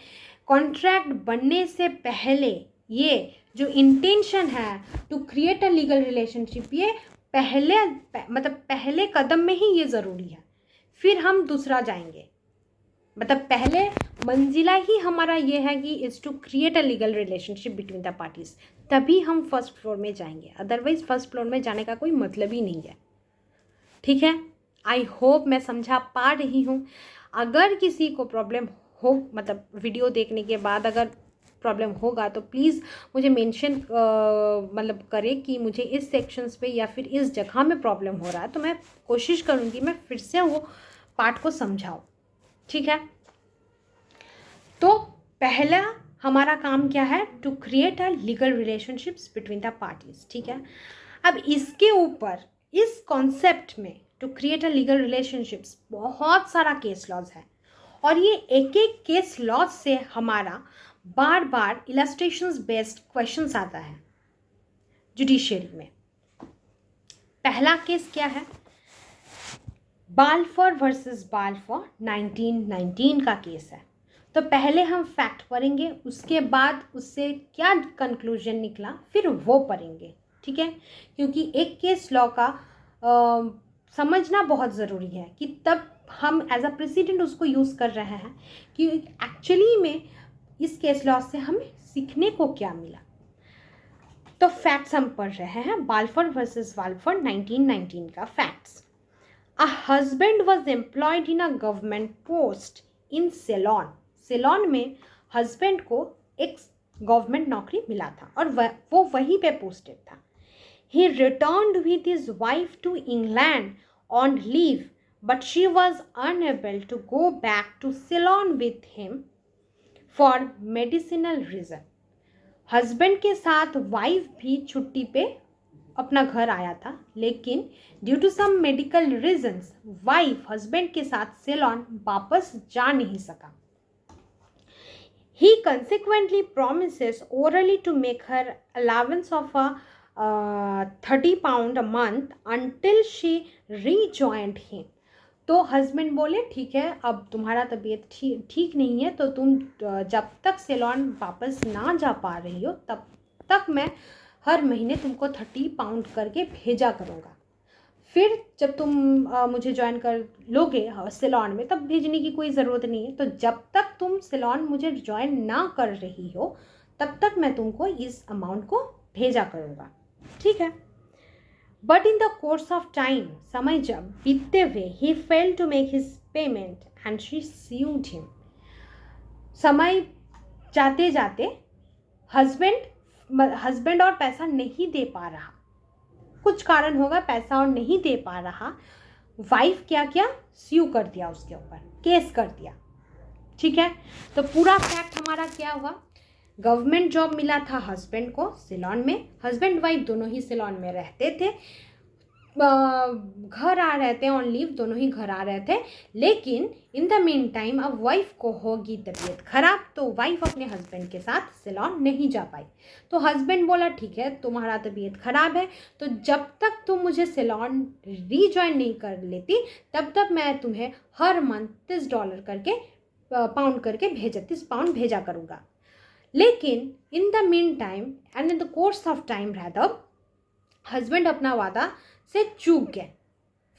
कॉन्ट्रैक्ट बनने से पहले ये जो इंटेंशन है to create a legal relationship, ये मतलब पहले कदम में ही ये ज़रूरी है, फिर हम दूसरा जाएंगे। मतलब पहले मंजिला ही हमारा ये है कि is to create a legal relationship between the parties, तभी हम फर्स्ट फ्लोर में जाएंगे, अदरवाइज फर्स्ट फ्लोर में जाने का कोई मतलब ही नहीं है। ठीक है, आई होप मैं समझा पा रही हूँ। अगर किसी को प्रॉब्लम हो, मतलब वीडियो देखने के बाद अगर प्रॉब्लम होगा तो प्लीज़ मुझे मेंशन मतलब करे कि मुझे इस सेक्शंस पे या फिर इस जगह में प्रॉब्लम हो रहा है, तो मैं कोशिश करूँगी मैं फिर से वो पार्ट को समझाऊँ। ठीक है, तो पहला हमारा काम क्या है, to create a legal relationships between the parties. ठीक है, अब इसके ऊपर इस कॉन्सेप्ट में to create a legal relationships बहुत सारा केस लॉज है, और ये एक एक केस लॉज से हमारा बार बार इलस्ट्रेशंस बेस्ड क्वेश्चंस आता है जुडिशियरी में। पहला केस क्या है, बाल्फोर वर्सेस बाल्फोर 1919 का केस है। तो पहले हम फैक्ट पढ़ेंगे, उसके बाद उससे क्या कंक्लूजन निकला फिर वो पढ़ेंगे। ठीक है, क्योंकि एक केस लॉ का समझना बहुत ज़रूरी है कि तब हम एज अ प्रेसिडेंट उसको यूज़ कर रहे हैं कि एक्चुअली में इस केस लॉ से हमें सीखने को क्या मिला। तो फैक्ट्स हम पढ़ रहे हैं, बाल्फोर वर्सेस बाल्फोर 1919 का facts. A husband was employed in a government post in Ceylon। Ceylon में हस्बैंड को एक गवर्नमेंट नौकरी मिला था और वो वहीं पे पोस्टेड था। He returned with his wife to England on leave, but she was unable to go back to Ceylon with him for medicinal reason। Husband के साथ वाइफ भी छुट्टी पे अपना घर आया था, लेकिन due to some medical reasons wife husband के साथ सेलोन वापस जा नहीं सका। He consequently promises orally to make her allowance of a £30 a month until she rejoined him. तो हस्बैंड बोले ठीक है, अब तुम्हारा तबीयत ठीक नहीं है, तो तुम जब तक सैलून वापस ना जा पा रही हो तब तक मैं हर महीने तुमको £30 करके भेजा करूँगा। फिर जब तुम मुझे ज्वाइन कर लोगे सैलून में, तब भेजने की कोई ज़रूरत नहीं है। तो जब तक तुम सैलून मुझे ज्वाइन ना कर रही हो तब तक मैं तुमको इस अमाउंट को भेजा करूँगा, ठीक है। But in the course of time, समय जब बीतते हुए, he fail to make his payment and she sued him. समय जाते जाते हस्बैंड और पैसा नहीं दे पा रहा, कुछ कारण होगा, पैसा और नहीं दे पा रहा। वाइफ क्या किया, स्यू कर दिया, उसके ऊपर केस कर दिया, ठीक है। तो पूरा फैक्ट हमारा क्या हुआ, गवर्नमेंट जॉब मिला था हस्बैंड को सैलून में, हस्बैंड वाइफ दोनों ही सैलून में रहते थे, घर आ रहे थे ऑन लीव, दोनों ही घर आ रहे थे। लेकिन इन द मीन टाइम अब वाइफ को होगी तबीयत खराब, तो वाइफ अपने हस्बैंड के साथ सैलून नहीं जा पाई। तो हस्बैंड बोला ठीक है, तुम्हारा तबीयत खराब है, तो जब तक तुम मुझे सैलून रीजॉइन नहीं कर लेती तब तक मैं तुम्हें हर मंथ $30 करके पाउंड करके £30 भेजा करूँगा। लेकिन in the mean time and in the course of time rather, husband अपना वादा से चूक गए,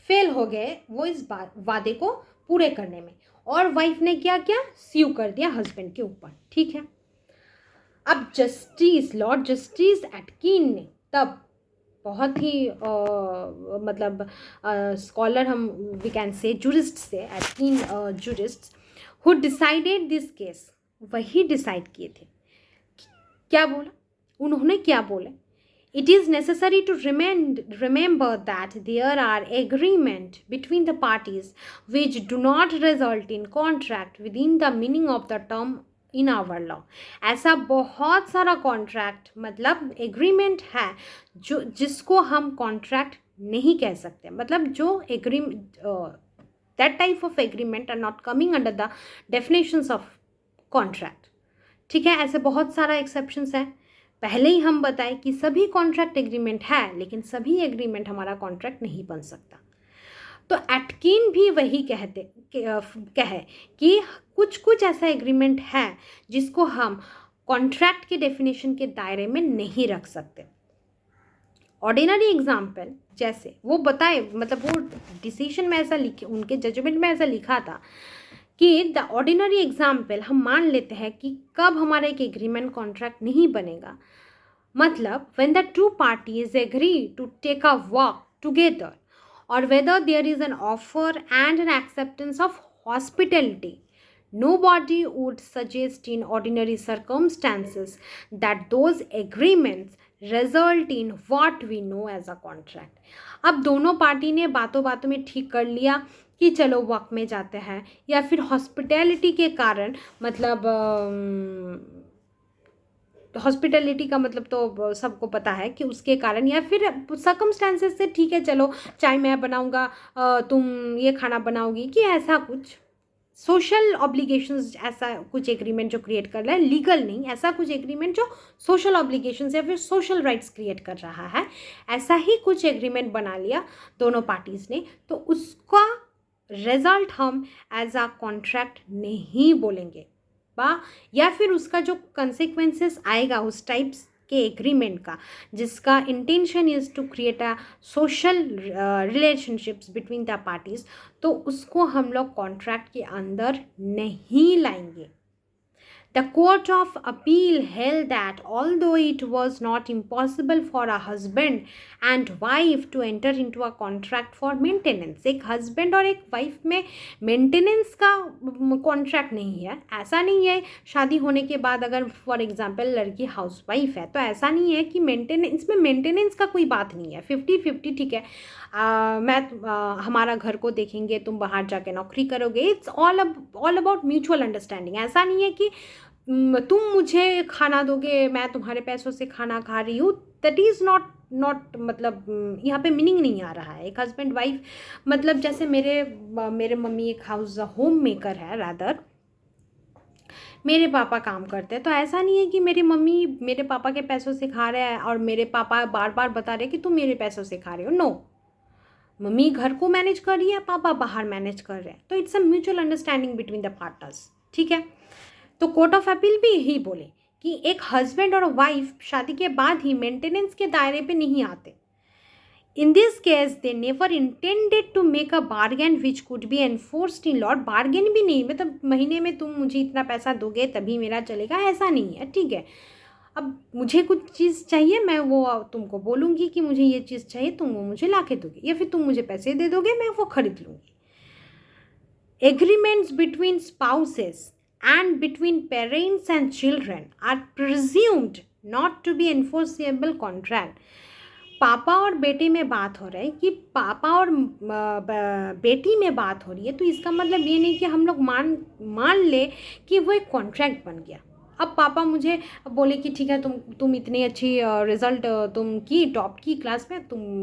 फेल हो गए वो इस वादे को पूरे करने में, और वाइफ ने क्या किया, स्यू कर दिया हस्बैंड के ऊपर, ठीक है। अब लॉर्ड जस्टिस एटकिन ने तब बहुत ही मतलब स्कॉलर, हम we can say jurist say, Atkin jurist who decided this case, वही डिसाइड किए थे। क्या बोला उन्होंने, क्या बोले, it is necessary to remember that there are agreements between the parties which do not result in contract within the meaning of the term in our law। ऐसा बहुत सारा कॉन्ट्रैक्ट मतलब एग्रीमेंट है जो जिसको हम कॉन्ट्रैक्ट नहीं कह सकते, मतलब जो agreement that type of agreement are not coming under the definitions of contract, ठीक है। ऐसे बहुत सारा एक्सेप्शंस है, पहले ही हम बताएं कि सभी कॉन्ट्रैक्ट एग्रीमेंट है, लेकिन सभी एग्रीमेंट हमारा कॉन्ट्रैक्ट नहीं बन सकता। तो एटकिन भी वही कहे कि कुछ ऐसा एग्रीमेंट है जिसको हम कॉन्ट्रैक्ट के डेफिनेशन के दायरे में नहीं रख सकते। ऑर्डिनरी एग्जाम्पल जैसे वो बताए, मतलब वो डिसीजन में ऐसा लिखे, उनके जजमेंट में ऐसा लिखा था कि द ऑर्डिनरी एग्जाम्पल, हम मान लेते हैं कि कब हमारा एक एग्रीमेंट कॉन्ट्रैक्ट नहीं बनेगा, मतलब when the two parties agree to take a walk together, और whether there is an offer and an acceptance of hospitality. Nobody would suggest in ordinary circumstances that those agreements result in what we know as a contract। अब दोनों पार्टी ने बातों बातों में ठीक कर लिया कि चलो वॉक में जाते हैं, या फिर हॉस्पिटैलिटी के कारण, मतलब हॉस्पिटैलिटी का मतलब तो सबको पता है कि उसके कारण, या फिर सर्कमस्टांसेस से ठीक है चलो चाय मैं बनाऊंगा, तुम ये खाना बनाओगी, कि ऐसा कुछ सोशल ऑब्लिगेशंस, ऐसा कुछ एग्रीमेंट जो क्रिएट कर रहा है, लीगल नहीं, ऐसा कुछ एग्रीमेंट जो सोशल ऑब्लिगेशंस या फिर सोशल राइट्स क्रिएट कर रहा है, ऐसा ही कुछ एग्रीमेंट बना लिया दोनों पार्टीज़ ने, तो उसका रिजल्ट हम एज अ कॉन्ट्रैक्ट नहीं बोलेंगे या फिर उसका जो कंसिक्वेंसेस आएगा उस टाइप्स के एग्रीमेंट का, जिसका intention is to create a social relationships between the parties, तो उसको हम लोग कॉन्ट्रैक्ट के अंदर नहीं लाएंगे। The Court of Appeal held that although it was not impossible for a husband and wife to enter into a contract for maintenance, एक husband और एक wife में maintenance का contract नहीं है। ऐसा नहीं है शादी होने के बाद अगर for example लड़की हाउस वाइफ है तो ऐसा नहीं है कि मेंटेनेंस में मेंटेनेंस का कोई बात नहीं है, 50-50 ठीक है। हमारा घर को देखेंगे, तुम बाहर जाके नौकरी करोगे, it's all about mutual understanding. ऐसा नहीं है कि तुम मुझे खाना दोगे, मैं तुम्हारे पैसों से खाना खा रही हूँ, दैट इज़ नॉट मतलब यहाँ पे मीनिंग नहीं आ रहा है। एक हस्बैंड वाइफ, मतलब जैसे मेरे मम्मी एक हाउस होम मेकर है, रादर मेरे पापा काम करते हैं, तो ऐसा नहीं है कि मेरी मम्मी मेरे पापा के पैसों से खा रहे हैं और मेरे पापा बार बार बता रहे हैं कि तुम मेरे पैसों से खा रहे हो। नो, मम्मी घर को मैनेज कर रही है, पापा बाहर मैनेज कर रहे हैं, तो it's a mutual understanding between the partners. ठीक है, तो कोर्ट ऑफ अपील भी यही बोले कि एक हस्बैंड और वाइफ शादी के बाद ही मेंटेनेंस के दायरे पे नहीं आते। In this case, they never intended to make a bargain which could be enforced in law. Bargain भी नहीं, मतलब महीने में तुम मुझे इतना पैसा दोगे तभी मेरा चलेगा, ऐसा नहीं है। ठीक है, अब मुझे कुछ चीज़ चाहिए, मैं वो तुमको बोलूँगी कि मुझे ये चीज़ चाहिए, तुम वो मुझे ला के दोगे, या फिर तुम मुझे पैसे दे दोगे, मैं वो खरीद लूँगी। Agreements between spouses and between parents and children are presumed not to be enforceable contract. पापा और बेटे में बात हो रहा है कि पापा और बेटी में बात हो रही है, तो इसका मतलब ये नहीं कि हम लोग मान ले कि वो एक कॉन्ट्रैक्ट बन गया। अब पापा मुझे बोले कि ठीक है, तुम इतनी अच्छी रिजल्ट तुम की, टॉप की क्लास में,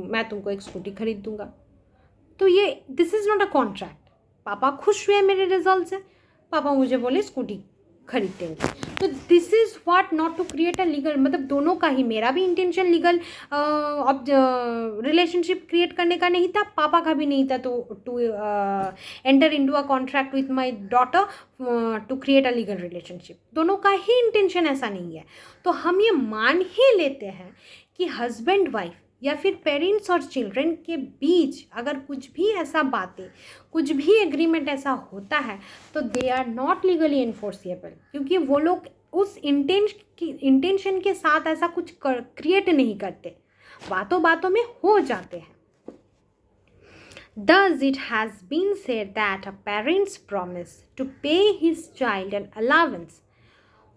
मैं तुमको एक स्कूटी खरीद दूंगा, तो ये this is not a contract. पापा खुश हुए मेरे रिजल्ट से, पापा मुझे बोले स्कूटी खरीद देंगे, तो this is what not to create a legal, मतलब दोनों का ही, मेरा भी इंटेंशन लीगल रिलेशनशिप क्रिएट करने का नहीं था, पापा का भी नहीं था to enter into a contract with my daughter to create a legal relationship. दोनों का ही इंटेंशन ऐसा नहीं है। तो हम ये मान ही लेते हैं कि हस्बैंड वाइफ या फिर पेरेंट्स और चिल्ड्रन के बीच अगर कुछ भी ऐसा बातें, कुछ भी एग्रीमेंट ऐसा होता है, तो they are not legally enforceable, क्योंकि वो लोग उस इंटेंशन के साथ ऐसा कुछ क्रिएट नहीं करते, बातों बातों में हो जाते हैं। Thus, it has been said that a parent's promise to pay his child an allowance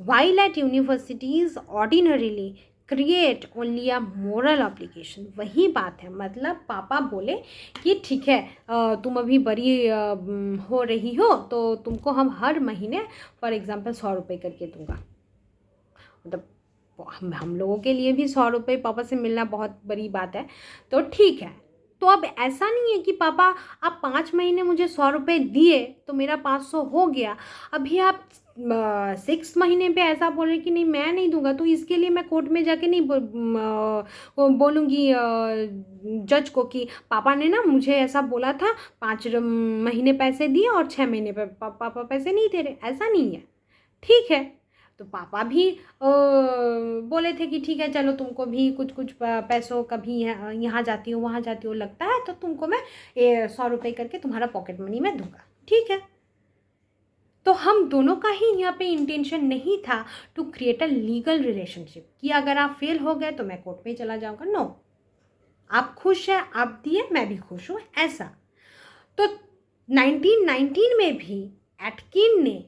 while at universities ordinarily create only a moral obligation. वही बात है, मतलब पापा बोले कि ठीक है, तुम अभी बड़ी हो रही हो, तो तुमको हम हर महीने फॉर एग्जांपल 100 रुपये करके दूंगा। मतलब हम लोगों के लिए भी 100 रुपये पापा से मिलना बहुत बड़ी बात है, तो ठीक है। तो अब ऐसा नहीं है कि पापा आप 5 महीने मुझे 100 रुपये दिए तो मेरा 500 हो गया, अभी आप 6 महीने पे ऐसा बोल रहे कि नहीं मैं नहीं दूंगा, तो इसके लिए मैं कोर्ट में जाके नहीं बोलूँगी जज को कि पापा ने ना मुझे ऐसा बोला था, 5 महीने पैसे दिए और 6 महीने पे पापा पैसे नहीं दे रहे, ऐसा नहीं है। ठीक है, तो पापा भी बोले थे कि ठीक है चलो, तुमको भी कुछ कुछ पैसों का भी यहाँ जाती हो वहाँ जाती हो लगता है, तो तुमको मैं 100 रुपये करके तुम्हारा पॉकेट मनी में दूंगा। ठीक है, तो हम दोनों का ही यहाँ पे इंटेंशन नहीं था to create a legal relationship कि अगर आप फेल हो गए तो मैं कोर्ट में चला जाऊँगा। नो, आप खुश हैं, आप दिए, मैं भी खुश हूँ, ऐसा। तो 1919 में भी एटकिन ने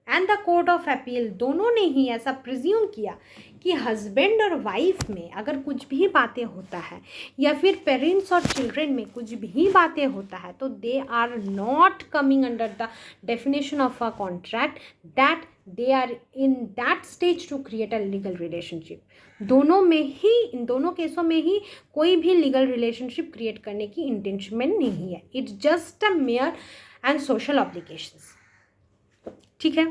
and the court of appeal दोनों ने ही ऐसा प्रिज्यूम किया कि हस्बैंड और वाइफ में अगर कुछ भी बातें होता है या फिर पेरेंट्स और चिल्ड्रन में कुछ भी बातें होता है, तो they are not coming under the definition of a contract, that they are in that stage to create a legal relationship. दोनों में ही, इन दोनों केसों में ही कोई भी लीगल रिलेशनशिप क्रिएट करने की इंटेंशन नहीं है, it's just a mayor and social obligations. ठीक है,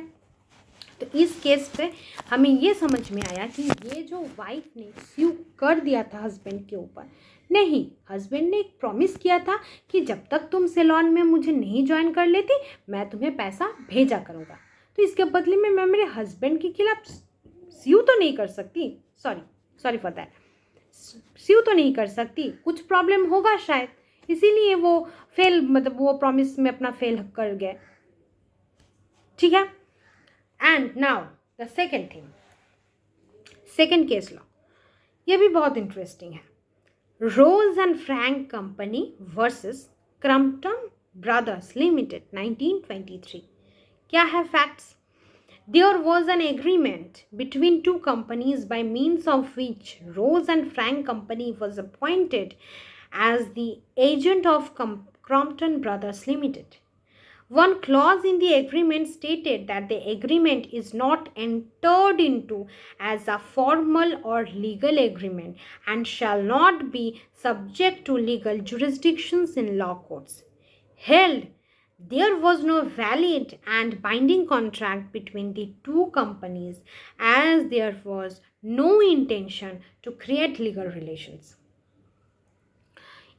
तो इस केस पे हमें ये समझ में आया कि ये जो वाइफ ने स्यू कर दिया था हस्बैंड के ऊपर, नहीं, हस्बैंड ने एक प्रॉमिस किया था कि जब तक तुम सैलून में मुझे नहीं ज्वाइन कर लेती मैं तुम्हें पैसा भेजा करूँगा, तो इसके बदले में मैं मेरे हस्बैंड के खिलाफ स्यू तो नहीं कर सकती, सॉरी फॉर दैट, स्यू तो नहीं कर सकती, कुछ प्रॉब्लम होगा शायद, इसीलिए वो फेल, मतलब वो प्रॉमिस में अपना फेल कर गए। ठीक है, and now the second thing, second case law, ये भी बहुत इंटरेस्टिंग है। Rose and Frank company versus Crompton Brothers limited 1923। क्या है facts? There was an agreement between two companies by means of which Rose and Frank Company was appointed as the agent of Crompton Brothers Limited. One clause in the agreement stated that the agreement is not entered into as a formal or legal agreement and shall not be subject to legal jurisdictions in law courts. Held There was no valid and binding contract between the two companies as there was no intention to create legal relations.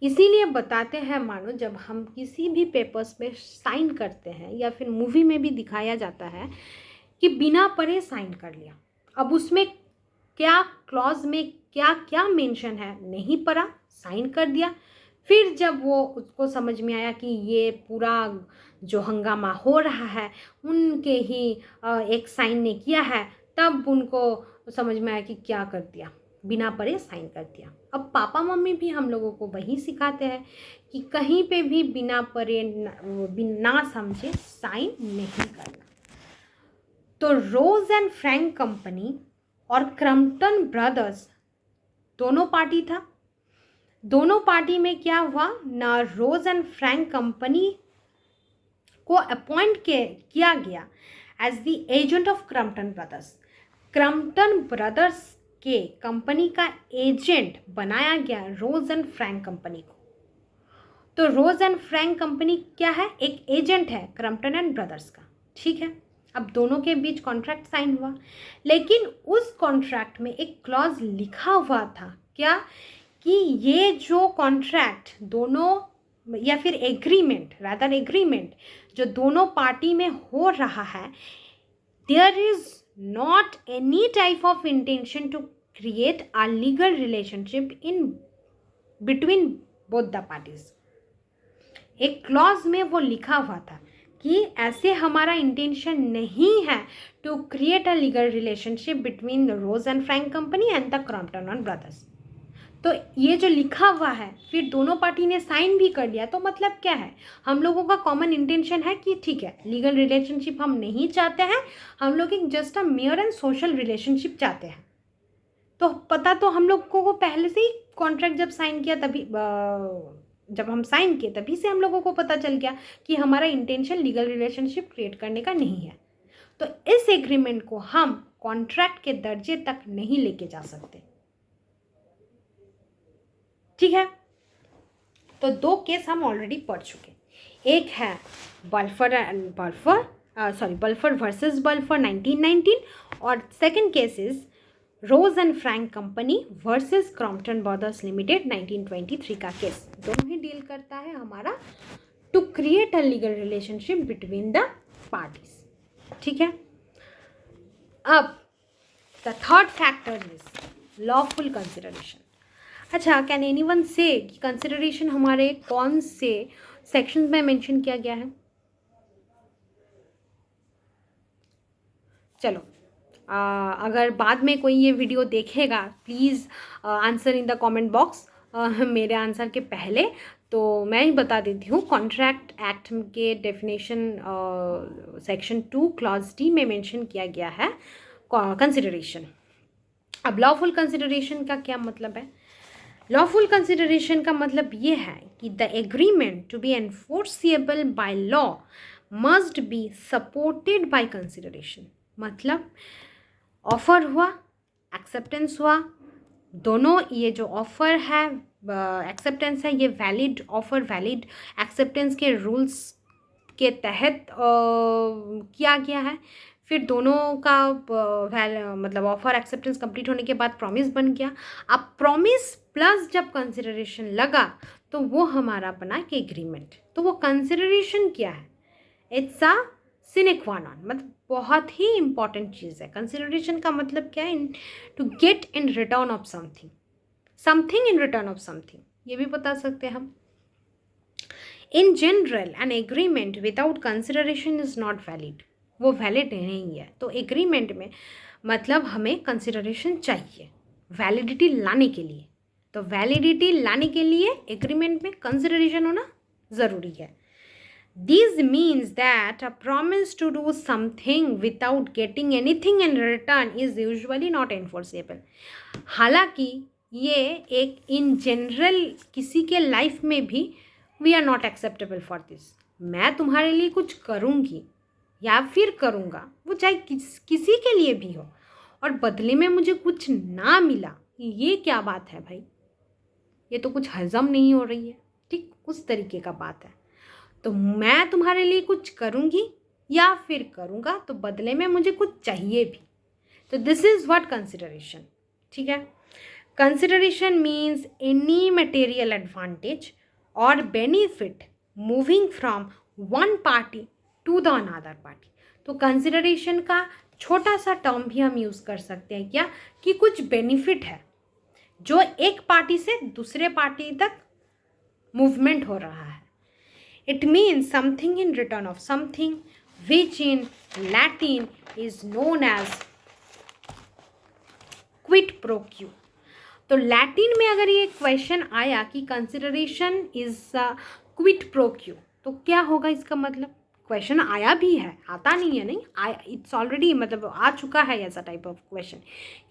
इसीलिए बताते हैं, मानो जब हम किसी भी पेपर्स पे साइन करते हैं या फिर मूवी में भी दिखाया जाता है कि बिना पढ़े साइन कर लिया, अब उसमें क्या क्लॉज में क्या क्या मेंशन है नहीं पढ़ा, साइन कर दिया, फिर जब वो उसको समझ में आया कि ये पूरा जो हंगामा हो रहा है उनके ही एक साइन ने किया है, तब उनको समझ में आया कि क्या कर दिया, बिना पढ़े साइन कर दिया। अब पापा मम्मी भी हम लोगों को वही सिखाते हैं कि कहीं पे भी बिना पढ़े बिना समझे साइन नहीं करना। तो रोज एंड फ्रैंक कंपनी और क्रम्पटन ब्रदर्स दोनों पार्टी था। दोनों पार्टी में क्या हुआ ना, रोज एंड फ्रैंक कंपनी को अपॉइंट किया गया as the agent of Crompton brothers. Crompton brothers के कंपनी का एजेंट बनाया गया रोज एंड फ्रैंक कंपनी को। तो रोज एंड फ्रैंक कंपनी क्या है, एक एजेंट है क्रम्पटन एंड ब्रदर्स का, ठीक है। अब दोनों के बीच कॉन्ट्रैक्ट साइन हुआ, लेकिन उस कॉन्ट्रैक्ट में एक क्लॉज लिखा हुआ था क्या, कि ये जो कॉन्ट्रैक्ट दोनों या फिर एग्रीमेंट, रादर एग्रीमेंट जो दोनों पार्टी में हो रहा है, there is not any type of intention to create a legal relationship in between both the parties। एक क्लॉज में वो लिखा हुआ था कि ऐसे हमारा इंटेंशन नहीं है to create a legal relationship between the Rose and Frank company and the Crompton and brothers. तो ये जो लिखा हुआ है फिर दोनों पार्टी ने साइन भी कर लिया, तो मतलब क्या है, हम लोगों का कॉमन इंटेंशन है कि ठीक है लीगल रिलेशनशिप हम नहीं चाहते हैं, हम लोग एक just a mayor and social relationship चाहते हैं। तो पता तो हम लोगों को पहले से ही कॉन्ट्रैक्ट जब साइन किया तभी जब हम साइन किए तभी से हम लोगों को पता चल गया कि हमारा इंटेंशन लीगल रिलेशनशिप क्रिएट करने का नहीं है। तो इस एग्रीमेंट को हम कॉन्ट्रैक्ट के दर्जे तक नहीं लेके जा सकते, ठीक है। तो दो केस हम ऑलरेडी पढ़ चुके, एक है बल्फर वर्सेस बल्फर 1919 और second case is Rose and Frank company versus Crompton brothers limited 1923 का केस। दोनों ही डील करता है हमारा to create a legal relationship between the parties, ठीक है। अब the third factor is lawful consideration. अच्छा, कैन एनीवन से कि कंसिडरेशन हमारे कौन से सेक्शंस में मेंशन किया गया है? चलो, अगर बाद में कोई ये वीडियो देखेगा please answer in the comment box मेरे आंसर के पहले। तो मैं ही बता देती हूँ, कॉन्ट्रैक्ट एक्ट के डेफिनेशन सेक्शन 2 क्लॉज डी में मेंशन किया गया है कंसिडरेशन। अब लॉफुल कंसिडरेशन का क्या मतलब है? लॉफुल कंसिडरेशन का मतलब ये है कि the agreement to be enforceable by law must be supported by consideration. मतलब ऑफर हुआ, एक्सेप्टेंस हुआ, दोनों ये जो ऑफर है एक्सेप्टेंस है, ये वैलिड ऑफर वैलिड एक्सेप्टेंस के रूल्स के तहत किया गया है। फिर दोनों का मतलब ऑफर एक्सेप्टेंस कंप्लीट होने के बाद प्रॉमिस बन गया। अब प्रॉमिस प्लस जब कंसिडरेशन लगा तो वो हमारा बना कि एग्रीमेंट। तो वो कंसिडरेशन क्या है? इट्स अ सिने क्वा नॉन, मतलब बहुत ही इंपॉर्टेंट चीज़ है। कंसिडरेशन का मतलब क्या है? To get in return of something, something in return of something, ये भी बता सकते हैं हम। In general an agreement without consideration is not valid, वो वैलिड नहीं है। तो एग्रीमेंट में मतलब हमें कंसिडरेशन चाहिए वैलिडिटी लाने के लिए। तो वैलिडिटी लाने के लिए एग्रीमेंट में कंसिडरेशन होना ज़रूरी है। This means that a promise to do something without getting anything in return is usually not enforceable। हालांकि ये एक इन जनरल किसी के लाइफ में भी we are not acceptable for this। मैं तुम्हारे लिए कुछ करूँगी या फिर करूँगा, वो चाहे किसी के लिए भी हो, और बदले में मुझे कुछ ना मिला, ये क्या बात है भाई? ये तो कुछ हजम नहीं हो रही है, ठीक उस तरीके का बात है। तो मैं तुम्हारे लिए कुछ करूँगी या फिर करूँगा तो बदले में मुझे कुछ चाहिए भी। तो दिस इज़ व्हाट कंसिडरेशन। ठीक है, consideration means any material advantage और benefit moving from one party to the other party. तो कंसिडरेशन का छोटा सा टर्म भी हम यूज़ कर सकते हैं क्या, कि कुछ बेनिफिट है जो एक पार्टी से दूसरे पार्टी तक मूवमेंट हो रहा है। It means something in return of something which in Latin is known as quid pro quo. तो लैटिन में अगर ये क्वेश्चन आया कि consideration is quid pro quo, तो क्या होगा इसका मतलब? क्वेश्चन आया भी है, आता नहीं है, नहीं आया, इट्स ऑलरेडी मतलब आ चुका है ऐसा टाइप ऑफ क्वेश्चन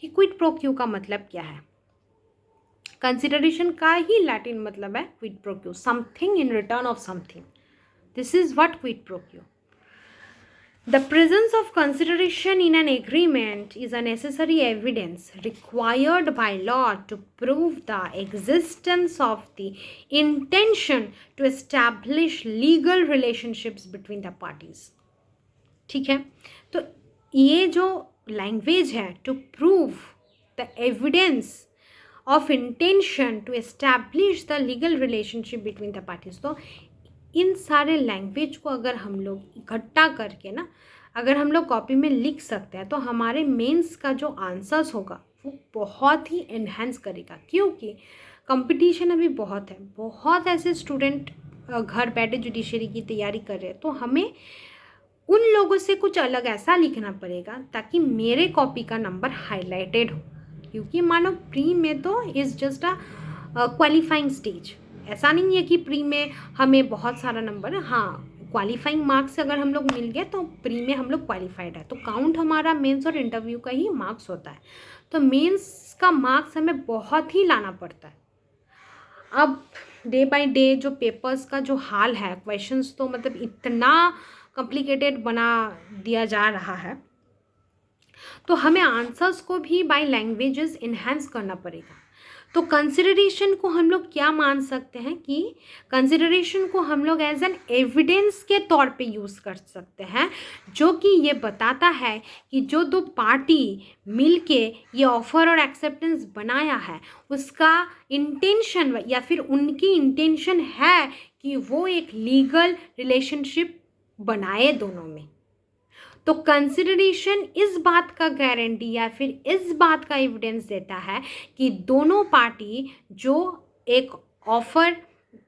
कि क्विड प्रो क्यू का मतलब क्या है। कंसिडरेशन का ही लैटिन मतलब है Kwid pro Q, something in return of something. This is what Kwid pro Q. The presence of consideration in an agreement is a necessary evidence required by law to prove the existence of the intention to establish legal relationships between the parties. ठीक है, तो ये जो लैंग्वेज है to prove the evidence of intention to establish the legal relationship between the parties, तो इन सारे लैंग्वेज को अगर हम लोग इकट्ठा करके ना अगर हम लोग कॉपी में लिख सकते हैं तो हमारे मेंस का जो आंसर्स होगा वो बहुत ही एनहेंस करेगा, क्योंकि कंपटीशन अभी बहुत है, बहुत ऐसे स्टूडेंट घर बैठे जुडिशरी की तैयारी कर रहे हैं। तो हमें उन लोगों से कुछ अलग ऐसा लिखना पड़ेगा ताकि मेरे कॉपी का नंबर हाईलाइटेड हो, क्योंकि मानो प्री में तो is just a qualifying stage. ऐसा नहीं है कि प्री में हमें बहुत सारा नंबर, हाँ क्वालिफाइंग मार्क्स अगर हम लोग मिल गए तो प्री में हम लोग क्वालिफाइड है। तो काउंट हमारा मेंस और इंटरव्यू का ही मार्क्स होता है। तो मेंस का मार्क्स हमें बहुत ही लाना पड़ता है। अब डे बाय डे जो पेपर्स का जो हाल है, क्वेश्चंस तो मतलब इतना कॉम्प्लिकेटेड बना दिया जा रहा है, तो हमें आंसर्स को भी बाय लैंग्वेजेस इन्हेंस करना पड़ेगा। तो कंसिडरेशन को हम लोग क्या मान सकते हैं कि कंसिडरेशन को हम लोग एज एन एविडेंस के तौर पे यूज़ कर सकते हैं, जो कि ये बताता है कि जो दो पार्टी मिलके ये ऑफर और एक्सेप्टेंस बनाया है उसका इंटेंशन या फिर उनकी इंटेंशन है कि वो एक लीगल रिलेशनशिप बनाए दोनों में। तो कंसिडरेशन इस बात का गारंटी या फिर इस बात का एविडेंस देता है कि दोनों पार्टी जो एक ऑफर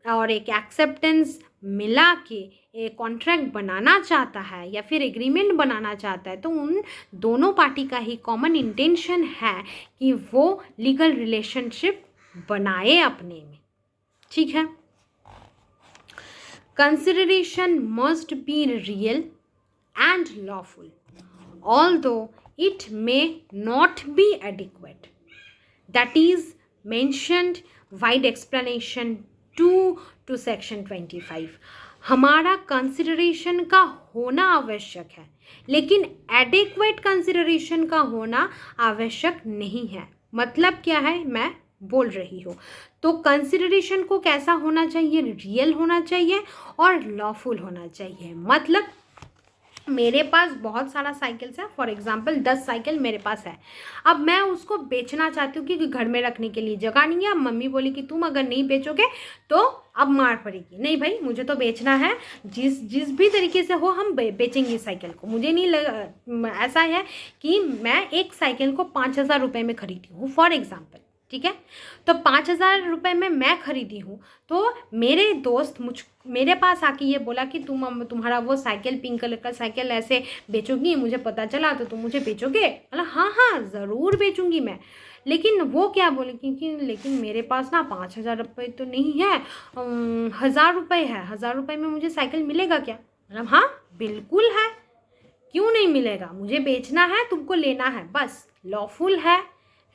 और एक एक्सेप्टेंस मिला के एक कॉन्ट्रैक्ट बनाना चाहता है या फिर एग्रीमेंट बनाना चाहता है, तो उन दोनों पार्टी का ही कॉमन इंटेंशन है कि वो लीगल रिलेशनशिप बनाए अपने में। ठीक है, consideration must be real and lawful, although it may not be adequate. That is mentioned wide explanation 2 to section 25. हमारा कंसिडरेशन का होना आवश्यक है, लेकिन एडिक्वेट कंसिडरेशन का होना आवश्यक नहीं है। मतलब क्या है मैं बोल रही हूँ, तो कंसिडरेशन को कैसा होना चाहिए? रियल होना चाहिए और लॉफुल होना चाहिए। मतलब मेरे पास बहुत सारा साइकिल्स है, फॉर एग्जांपल 10 साइकिल मेरे पास है, अब मैं उसको बेचना चाहती हूँ क्योंकि घर में रखने के लिए जगह नहीं है। अब मम्मी बोली कि तुम अगर नहीं बेचोगे तो अब मार पड़ेगी। नहीं भाई, मुझे तो बेचना है, जिस भी तरीके से हो हम बेचेंगे साइकिल को। मुझे नहीं ऐसा है कि मैं एक साइकिल को 5,000 रुपये में खरीदी हूँ फॉर एग्जाम्पल, ठीक है। तो 5,000 रुपये में मैं खरीदी हूँ, तो मेरे दोस्त मेरे पास आके ये बोला कि तुम्हारा वो साइकिल पिंक कलर का साइकिल ऐसे बेचोगी, मुझे पता चला, तो तुम मुझे बेचोगे? मतलब हाँ हाँ ज़रूर बेचूंगी मैं। लेकिन वो क्या बोले कि लेकिन मेरे पास ना 5,000 रुपये तो नहीं है, 1,000 रुपये है, 1,000 रुपये में मुझे साइकिल मिलेगा क्या? मतलब हाँ बिल्कुल है, क्यों नहीं मिलेगा, मुझे बेचना है, तुमको लेना है, बस लॉफुल है,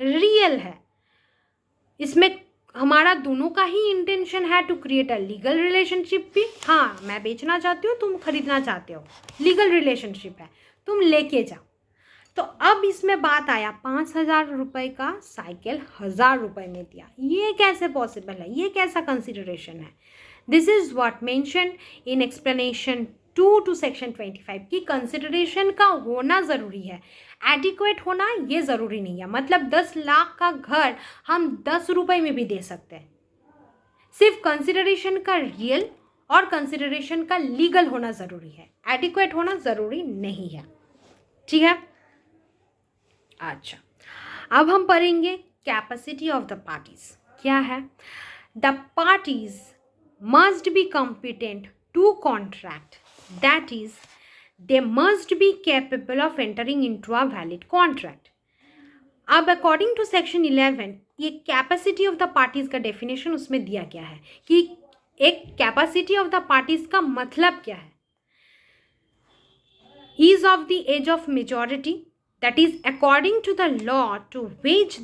रियल है। इसमें हमारा दोनों का ही इंटेंशन है to create a legal relationship भी। हाँ, मैं बेचना चाहती हूँ, तुम खरीदना चाहते हो, लीगल रिलेशनशिप है, तुम लेके जाओ। तो अब इसमें बात आया 5,000 रुपये का साइकिल 1,000 रुपये में दिया, ये कैसे पॉसिबल है, ये कैसा कंसिडरेशन है? This is what mention in explanation 2 to section 25 की कंसिडरेशन का होना ज़रूरी है, एडिक्वेट होना ये ज़रूरी नहीं है। मतलब 10 लाख का घर हम 10 रुपये में भी दे सकते हैं, सिर्फ कंसिडरेशन का रियल और कंसिडरेशन का लीगल होना ज़रूरी है, एडिक्वेट होना ज़रूरी नहीं है। ठीक है, अच्छा अब हम पढ़ेंगे कैपेसिटी ऑफ द पार्टीज क्या है। The parties must be competent to contract, that is they must be capable of entering into a valid contract. अब अकॉर्डिंग टू सेक्शन 11 ये कैपेसिटी ऑफ द पार्टीज का डेफिनेशन उसमें दिया गया है कि एक कैपेसिटी ऑफ द पार्टीज का मतलब क्या है। Is of the age of majority, that is according to the law to which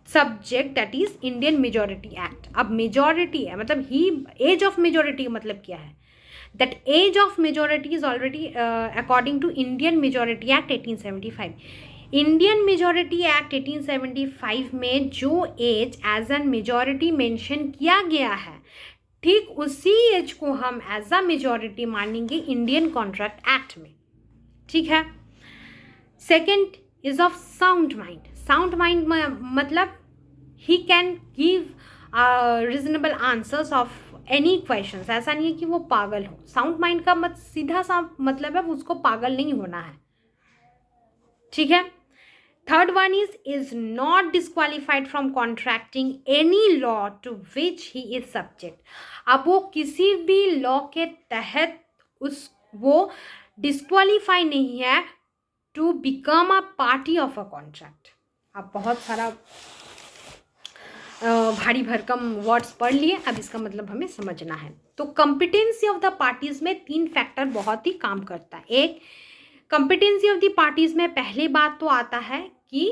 subject, that is Indian Majority Act। अब मेजॉरिटी है मतलब ही एज ऑफ मेजॉरिटी का मतलब क्या है? that age of majority is already according to Indian Majority Act 1875। Indian Majority Act 1875 में जो age age an majority mention किया गया है, ठीक उसी एज को हम एज अ मेजॉरिटी मानेंगे इंडियन कॉन्ट्रैक्ट एक्ट में। ठीक है, second is of sound mind. Sound mind मतलब he can give reasonable answers of any questions, ऐसा नहीं है कि वो पागल हो। साउंड माइंड का सीधा सा मतलब है उसको पागल नहीं होना है। ठीक है, third one is not disqualified from contracting any law to which he is subject. अब वो किसी भी लॉ के तहत वो डिस्क्वालीफाई नहीं है to become a party of a contract. आप बहुत सारा भारी भरकम वर्ड्स पढ़ लिए, अब इसका मतलब हमें समझना है। तो कॉम्पिटेंसी ऑफ द पार्टीज में 3 फैक्टर बहुत ही काम करता है। एक, कॉम्पिटेंसी ऑफ द पार्टीज में पहली बात तो आता है कि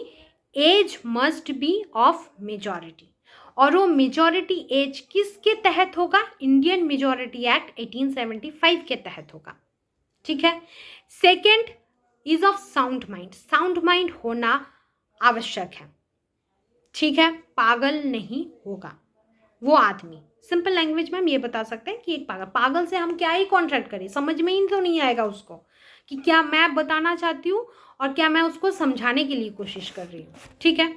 age must be of majority, और वो मेजॉरिटी एज किसके तहत होगा? इंडियन मेजॉरिटी एक्ट 1875 के तहत होगा। ठीक है, second is of sound mind. Sound mind होना आवश्यक है। ठीक है, पागल नहीं होगा वो आदमी। सिंपल लैंग्वेज में हम ये बता सकते हैं कि एक पागल से हम क्या ही कॉन्ट्रैक्ट करें, समझ में ही तो नहीं आएगा उसको कि क्या मैं बताना चाहती हूँ और क्या मैं उसको समझाने के लिए कोशिश कर रही हूँ। ठीक है,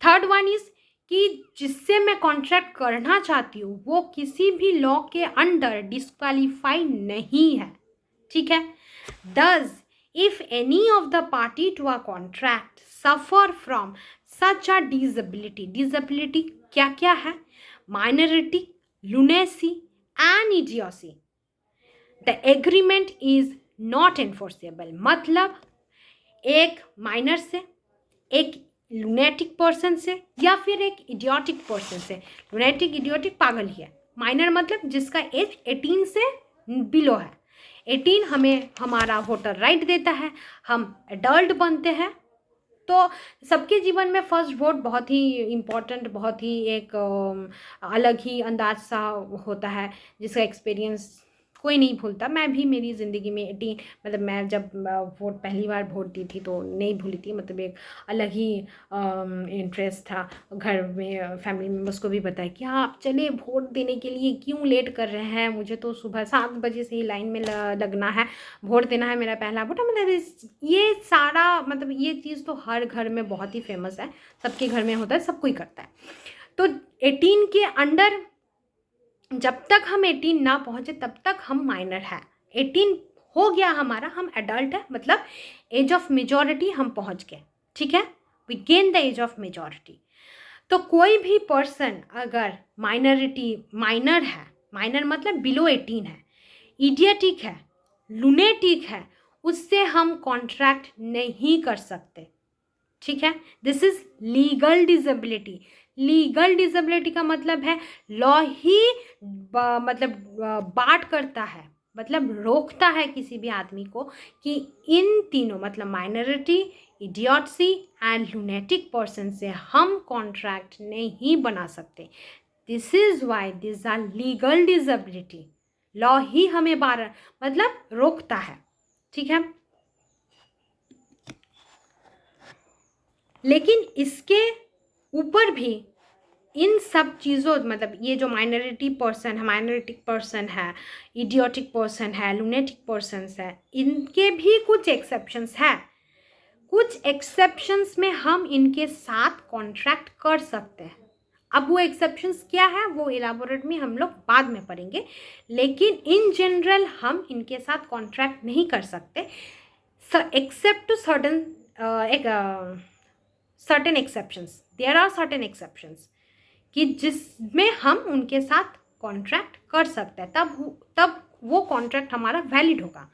थर्ड वन इज कि जिससे मैं कॉन्ट्रैक्ट करना चाहती हूँ वो किसी भी लॉ के अंडर डिस्क्वालीफाई नहीं है। ठीक है, दस if any of the party to a contract suffer from such a disability, disability क्या क्या है? minority, lunacy and idiocy, the agreement is not enforceable। मतलब एक माइनर से, एक लुनेटिक पर्सन से या फिर एक इडियोटिक पर्सन से। लुनेटिक इडियोटिक पागल ही है, माइनर मतलब जिसका एज 18 से बिलो है। 18 हमें हमारा वोटर राइट देता है, हम एडल्ट बनते हैं। तो सबके जीवन में फर्स्ट वोट बहुत ही इम्पॉर्टेंट, बहुत ही एक अलग ही अंदाज सा होता है जिसका एक्सपीरियंस कोई नहीं भूलता। मैं भी मेरी ज़िंदगी में 18 मतलब मैं जब वोट पहली बार वोट दी थी तो नहीं भूली थी। मतलब एक अलग ही इंटरेस्ट था। घर में फैमिली मेम्बर्स को भी बताया कि हाँ आप चले वोट देने के लिए, क्यों लेट कर रहे हैं, मुझे तो सुबह 7 बजे से ही लाइन में लगना है, वोट देना है, मेरा पहला वोट। मतलब ये सारा मतलब ये चीज़ तो हर घर में बहुत ही फेमस है, सबके घर में होता है, सब कोई करता है। तो 18 के अंडर जब तक हम 18 ना पहुँचे तब तक हम माइनर है। 18 हो गया हमारा, हम एडल्ट है, मतलब एज ऑफ मेजॉरिटी हम पहुँच गए। ठीक है, we gain the age of majority. तो कोई भी पर्सन अगर माइनर है, माइनर मतलब बिलो 18 है, इडियटिक है, लुनेटिक है, उससे हम कॉन्ट्रैक्ट नहीं कर सकते। ठीक है, this is legal disability. Legal disability का मतलब है लॉ ही मतलब बात करता है, मतलब रोकता है किसी भी आदमी को कि इन तीनों मतलब minority, idiocy and lunatic person से हम कॉन्ट्रैक्ट नहीं बना सकते। This is why this are legal disability. Law ही हमें मतलब रोकता है। ठीक है, लेकिन इसके ऊपर भी इन सब चीज़ों, मतलब ये जो माइनॉरिटिक पर्सन है, इडियोटिक पर्सन है, लुनेटिक पर्सन्स है, इनके भी कुछ एक्सेप्शंस है। कुछ एक्सेप्शंस में हम इनके साथ कॉन्ट्रैक्ट कर सकते हैं। अब वो एक्सेप्शंस क्या है वो इलाबोरेट में हम लोग बाद में पढ़ेंगे, लेकिन इन जनरल हम इनके साथ कॉन्ट्रैक्ट नहीं कर सकते except to certain exceptions. There are certain exceptions कि जिसमें हम उनके साथ कॉन्ट्रैक्ट कर सकते हैं, तब वो कॉन्ट्रैक्ट हमारा वैलिड होगा।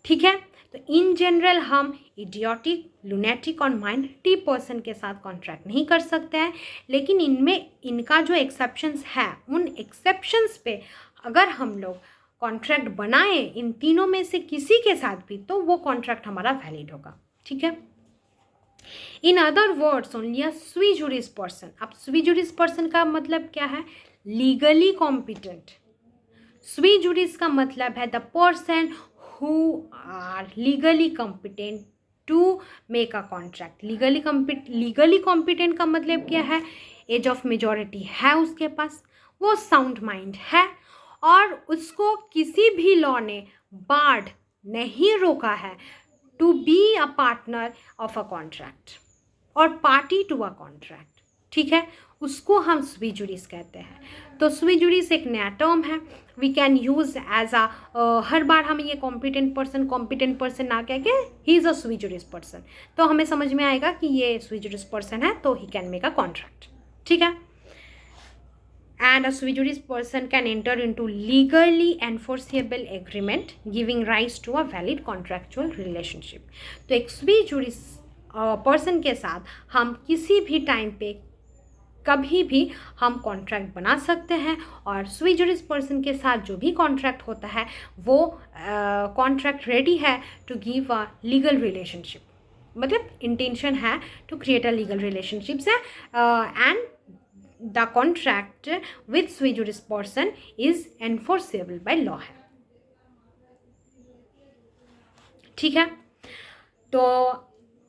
ठीक है, तो इन जनरल हम इडियोटिक, लुनेटिक और माइनॉरिटी पर्सन के साथ कॉन्ट्रैक्ट नहीं कर सकते हैं, लेकिन इनमें इनका जो एक्सेप्शंस है, उन एक्सेप्शंस पे अगर हम लोग कॉन्ट्रैक्ट बनाए इन तीनों में से किसी के साथ भी, तो वो कॉन्ट्रैक्ट हमारा वैलिड होगा। ठीक है, इन अदर वर्ड्स ओनली अ स्वी जुडिस पर्सन। अब स्वी जुडिस पर्सन का मतलब क्या है? Legally competent. स्वी जुडिस का मतलब है the person who are legally competent to make a contract। Legally competent का मतलब क्या है? एज ऑफ मेजॉरिटी है उसके पास, वो साउंड माइंड है, और उसको किसी भी लॉ ने बार्ड नहीं रोका है to be a partner of a contract और पार्टी टू अ कॉन्ट्रैक्ट। ठीक है, उसको हम स्वी जुडिस कहते हैं। तो स्वी जुडिस एक नया टर्म है, वी कैन यूज एज हर बार हम ये कॉम्पिटेंट पर्सन ना कह के ही इज़ अ स्वी जुडिस पर्सन, तो हमें समझ में आएगा कि ये स्वी जुडिस पर्सन है, तो he can make a contract. ठीक है, and a sui juris person can enter into legally enforceable agreement giving rise to a valid contractual relationship। तो एक sui juris पर्सन के साथ हम किसी भी टाइम पे कभी भी हम कॉन्ट्रैक्ट बना सकते हैं, और स्वी जुडिस पर्सन के साथ जो भी कॉन्ट्रैक्ट होता है वो कॉन्ट्रैक्ट रेडी है to give a legal relationship, मतलब इंटेंशन है to create a legal relationships है, and the contract with sui juris person is enforceable by law है। ठीक है, तो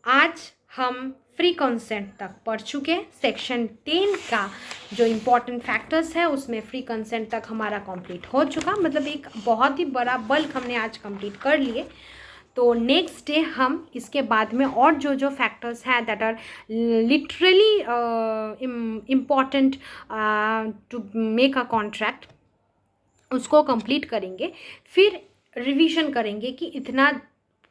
आज हम फ्री कंसेंट तक पढ़ चुके। सेक्शन 10 का जो इम्पोर्टेंट फैक्टर्स है उसमें फ्री कंसेंट तक हमारा कंप्लीट हो चुका, मतलब एक बहुत ही बड़ा बल्क हमने आज कंप्लीट कर लिए। तो नेक्स्ट डे हम इसके बाद में और जो जो फैक्टर्स हैं that are literally important to make a contract, उसको कंप्लीट करेंगे। फिर रिवीजन करेंगे कि इतना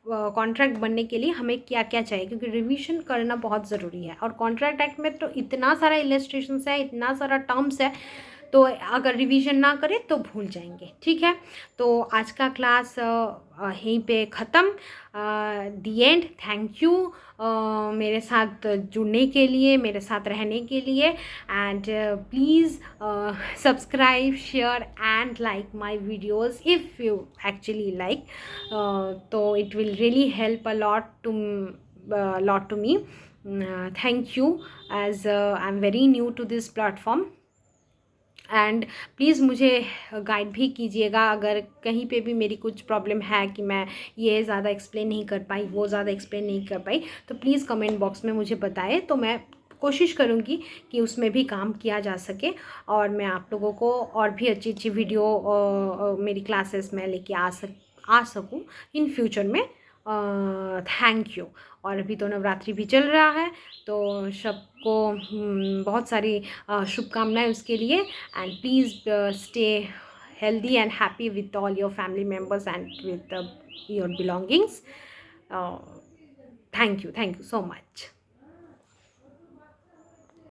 कॉन्ट्रैक्ट बनने के लिए हमें क्या क्या चाहिए, क्योंकि रिवीजन करना बहुत ज़रूरी है। और कॉन्ट्रैक्ट एक्ट में तो इतना सारा इलस्ट्रेशंस है, इतना सारा टर्म्स है, तो अगर रिवीजन ना करें तो भूल जाएंगे। ठीक है, तो आज का क्लास यहीं पे ख़त्म, दी एंड। थैंक यू मेरे साथ जुड़ने के लिए, मेरे साथ रहने के लिए, and please subscribe, share and like my videos if you actually like, तो it will really help a lot to me। Thank you, as I'm very new to this platform, and please मुझे गाइड भी कीजिएगा अगर कहीं पे भी मेरी कुछ प्रॉब्लम है कि मैं ये ज़्यादा एक्सप्लेन नहीं कर पाई, वो ज़्यादा एक्सप्लेन नहीं कर पाई, तो प्लीज़ कमेंट बॉक्स में मुझे बताएं, तो मैं कोशिश करूँगी कि उसमें भी काम किया जा सके, और मैं आप लोगों को और भी अच्छी अच्छी वीडियो मेरी क्लासेस में लेके आ सकूँ इन फ्यूचर में। Thank you. और अभी तो नवरात्रि भी चल रहा है, तो सबको बहुत सारी शुभकामनाएं उसके लिए, and please stay healthy and happy with all your family members and with your belongings। Thank you so much।